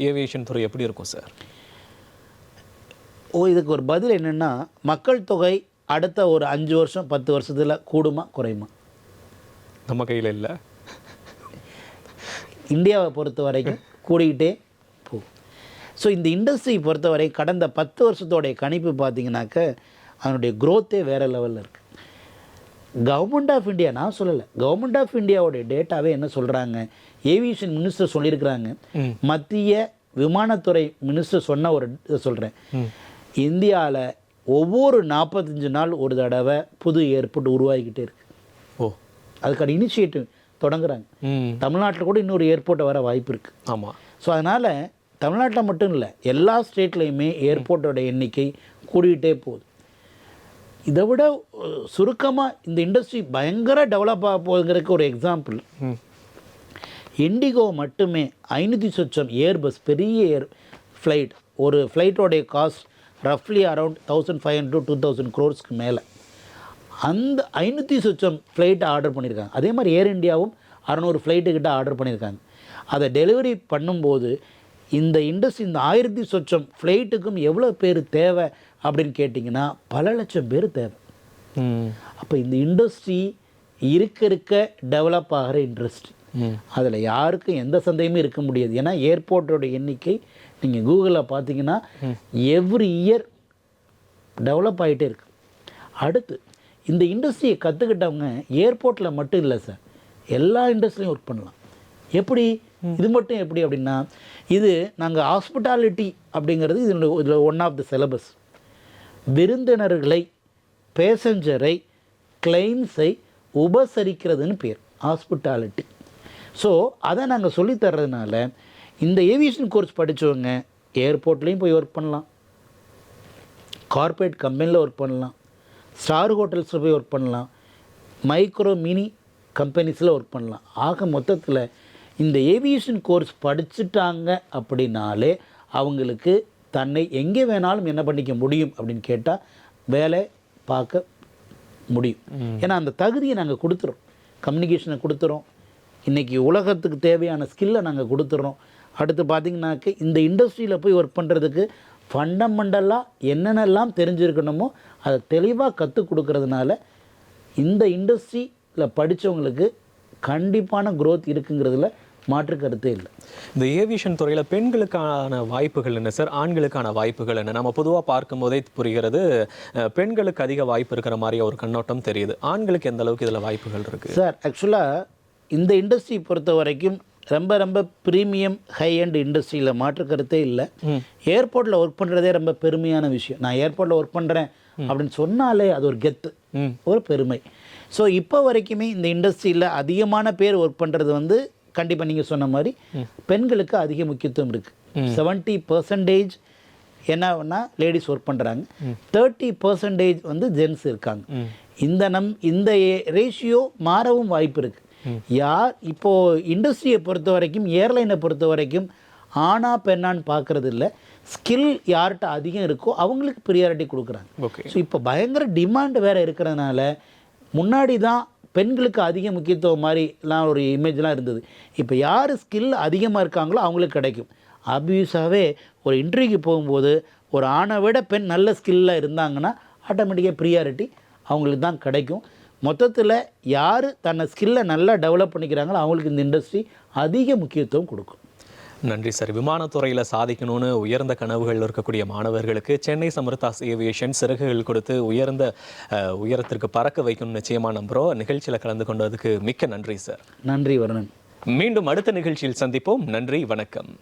Speaker 1: ஏவியேஷன் துறை எப்படி இருக்கும் சார்?
Speaker 2: இதுக்கு ஒரு பதில் என்னென்னா, மக்கள் தொகை அடுத்த ஒரு 5 வருஷம் 10 வருஷத்தில் கூடுமா குறையுமா
Speaker 1: நம்ம கையில் இல்லை.
Speaker 2: இந்தியாவை பொறுத்த வரைக்கும் கூடிக்கிட்டே போகும். ஸோ இந்த இண்டஸ்ட்ரி பொறுத்தவரை கடந்த 10 வருஷத்தோடைய கணிப்பு பார்த்திங்கனாக்க அதனுடைய க்ரோத்தே வேறு லெவலில் இருக்குது. கவர்மெண்ட் ஆஃப் இந்தியா, நான் சொல்லலை, கவர்மெண்ட் ஆஃப் இந்தியாவுடைய டேட்டாவே என்ன சொல்கிறாங்க, ஏவியேஷன் மினிஸ்டர் சொல்லியிருக்கிறாங்க, மத்திய விமானத்துறை மினிஸ்டர் சொன்ன ஒரு இதை சொல்கிறேன், இந்தியாவில் ஒவ்வொரு 45 நாள் ஒரு தடவை புது ஏர்போர்ட் உருவாகிக்கிட்டே இருக்குது. அதுக்கான இனிஷியேட்டிவ் தொடங்குறாங்க. தமிழ்நாட்டில் கூட இன்னொரு ஏர்போர்ட்டை வர வாய்ப்பு இருக்குது. ஆமாம். ஸோ அதனால் தமிழ்நாட்டில் மட்டும் இல்லை, எல்லா ஸ்டேட்லேயுமே ஏர்போர்ட்டோட எண்ணிக்கை கூடிக்கிட்டே போகுது. இதை விட சுருக்கமாக இந்த இண்டஸ்ட்ரி பயங்கர டெவலப் ஆக போகுதுங்கிறதுக்கு ஒரு எக்ஸாம்பிள், இண்டிகோ மட்டுமே 500 சொச்சம் ஏர்பஸ் பெரிய ஃப்ளைட், ஒரு ஃப்ளைட்டோடைய காஸ்ட் ரஃப்லி அரவுண்ட் 1500 to 2000 crores மேலே. அந்த 500 சொச்சம் ஃப்ளைட்டை ஆர்டர் பண்ணியிருக்காங்க. அதே மாதிரி ஏர் இந்தியாவும் 600 ஃப்ளைட்டுக்கிட்ட ஆர்டர் பண்ணியிருக்காங்க. அதை டெலிவரி பண்ணும்போது இந்த இண்டஸ்ட்ரி இந்த 1000 சொச்சம் ஃப்ளைட்டுக்கும் எவ்வளோ பேர் தேவை அப்படின்னு கேட்டிங்கன்னா பல லட்சம் பேர் தேவை. அப்போ இந்த இண்டஸ்ட்ரி இருக்க டெவலப் ஆகிற இண்டஸ்ட்ரி. அதில் யாருக்கும் எந்த சந்தேகமும் இருக்க முடியாது. ஏன்னா ஏர்போர்ட்டோட எண்ணிக்கை நீங்கள் கூகுளில் பார்த்தீங்கன்னா எவ்ரி இயர் டெவலப் ஆகிட்டே இருக்கு. அடுத்து இந்த இண்டஸ்ட்ரியை கற்றுக்கிட்டவங்க ஏர்போர்ட்டில் மட்டும் இல்லை சார், எல்லா இண்டஸ்ட்ரியும் ஒர்க் பண்ணலாம். எப்படி இது மட்டும் எப்படி அப்படின்னா, இது நாங்கள் ஹாஸ்பிட்டாலிட்டி அப்படிங்கிறது இதில் ஒன் ஆஃப் த சிலபஸ். விருந்தினர்களை, பேசஞ்சரை, கிளைண்ட்ஸை உபசரிக்கிறதுன்னு பேர் ஹாஸ்பிட்டாலிட்டி. ஸோ அதை நாங்கள் சொல்லித்தர்றதுனால இந்த ஏவியேஷன் கோர்ஸ் படித்தவங்க ஏர்போர்ட்லேயும் போய் ஒர்க் பண்ணலாம், கார்ப்பரேட் கம்பெனியில் ஒர்க் பண்ணலாம், ஸ்டார் ஹோட்டல்ஸில் போய் ஒர்க் பண்ணலாம், மைக்ரோ மினி கம்பெனிஸில் ஒர்க் பண்ணலாம். ஆக மொத்தத்தில் இந்த ஏவியேஷன் கோர்ஸ் படிச்சுட்டாங்க அப்படின்னாலே அவங்களுக்கு தன்னை எங்கே வேணாலும் என்ன பண்ணிக்க முடியும் அப்படின்னு கேட்டால் வேலை பார்க்க முடியும். ஏன்னா அந்த தகுதியை நாங்கள் கொடுத்துறோம், கம்யூனிகேஷனை கொடுத்துறோம், இன்றைக்கி உலகத்துக்கு தேவையான ஸ்கில்லை நாங்கள் கொடுத்துட்றோம். அடுத்து பார்த்திங்கனாக்க இந்த இண்டஸ்ட்ரியில் போய் ஒர்க் பண்ணுறதுக்கு ஃபண்டமெண்டலாக என்னென்னலாம் தெரிஞ்சிருக்கணுமோ அதை தெளிவாக கற்றுக் கொடுக்கறதுனால இந்த இண்டஸ்ட்ரியில் படித்தவங்களுக்கு கண்டிப்பான growth இருக்குங்கிறதுல மாற்று கருத்தே இல்லை.
Speaker 1: இந்த ஏவியேஷன் துறையில் பெண்களுக்கான வாய்ப்புகள் என்ன சார், ஆண்களுக்கான வாய்ப்புகள் என்ன? நம்ம பொதுவாக பார்க்கும்போதே புரிகிறது, பெண்களுக்கு அதிக வாய்ப்பு இருக்கிற மாதிரி ஒரு கண்ணோட்டம் தெரியுது. ஆண்களுக்கு எந்த அளவுக்கு இதில் வாய்ப்புகள் இருக்குது
Speaker 2: சார்? ஆக்சுவலாக இந்த இண்டஸ்ட்ரி பொறுத்த வரைக்கும் ரொம்ப ரொம்ப ப்ரீமியம் ஹை அண்ட் இண்டஸ்ட்ரியில் மாற்று கருத்தே இல்லை. ஏர்போர்ட்டில் ஒர்க் பண்ணுறதே ரொம்ப பெருமையான விஷயம். நான் ஏர்போர்ட்டில் ஒர்க் பண்ணுறேன் அப்படின்னு சொன்னாலே அது ஒரு கெத்து, ஒரு பெருமை. ஸோ இப்போ வரைக்குமே இந்த இண்டஸ்ட்ரியில் அதிகமான பேர் ஒர்க் பண்ணுறது வந்து கண்டிப்பாக நீங்கள் சொன்ன மாதிரி பெண்களுக்கு அதிக முக்கியத்துவம் இருக்குது. 70% என்னன்னா லேடிஸ் ஒர்க் பண்ணுறாங்க, 30% வந்து ஜென்ஸ் இருக்காங்க. இந்த ரேஷியோ மாறவும் வாய்ப்பு இருக்குது. யார் இப்போது இண்டஸ்ட்ரியை பொறுத்த வரைக்கும், ஏர்லைனை பொறுத்த வரைக்கும் ஆனா பெண்ணான்னு பார்க்குறது இல்லை, ஸ்கில் யார்கிட்ட அதிகம் இருக்கோ அவங்களுக்கு ப்ரியாரிட்டி கொடுக்குறாங்க. ஸோ இப்போ பயங்கர டிமாண்ட் வேறு இருக்கிறதுனால முன்னாடி தான் பெண்களுக்கு அதிக முக்கியத்துவம் மாதிரிலாம் ஒரு இமேஜ்லாம் இருந்தது. இப்போ யார் ஸ்கில் அதிகமாக இருக்காங்களோ அவங்களுக்கு கிடைக்கும். ஆப்வியஸாகவே ஒரு இன்டர்வியூக்கு போகும்போது ஒரு ஆணை விட பெண் நல்ல ஸ்கில்லாக இருந்தாங்கன்னா ஆட்டோமேட்டிக்காக ப்ரியாரிட்டி அவங்களுக்கு தான் கிடைக்கும். மொத்தத்தில் யார் தன்னை ஸ்கில்லை நல்லா டெவலப் பண்ணிக்கிறாங்களோ அவங்களுக்கு இந்த இண்டஸ்ட்ரி அதிக முக்கியத்துவம் கொடுக்கும்.
Speaker 1: நன்றி சார். விமானத்துறையில் சாதிக்கணும்னு உயர்ந்த கனவுகள் இருக்கக்கூடிய மாணவர்களுக்கு சென்னை சமர்த்தாஸ் ஏவியேஷன் சிறகுகள் கொடுத்து உயரத்திற்கு பறக்க வைக்கணும்னு நிச்சயமாக நம்புகிறோம். நிகழ்ச்சியில் கலந்து கொண்டதுக்கு மிக்க நன்றி சார்.
Speaker 2: நன்றி வருணன்.
Speaker 1: மீண்டும் அடுத்த நிகழ்ச்சியில் சந்திப்போம். நன்றி, வணக்கம்.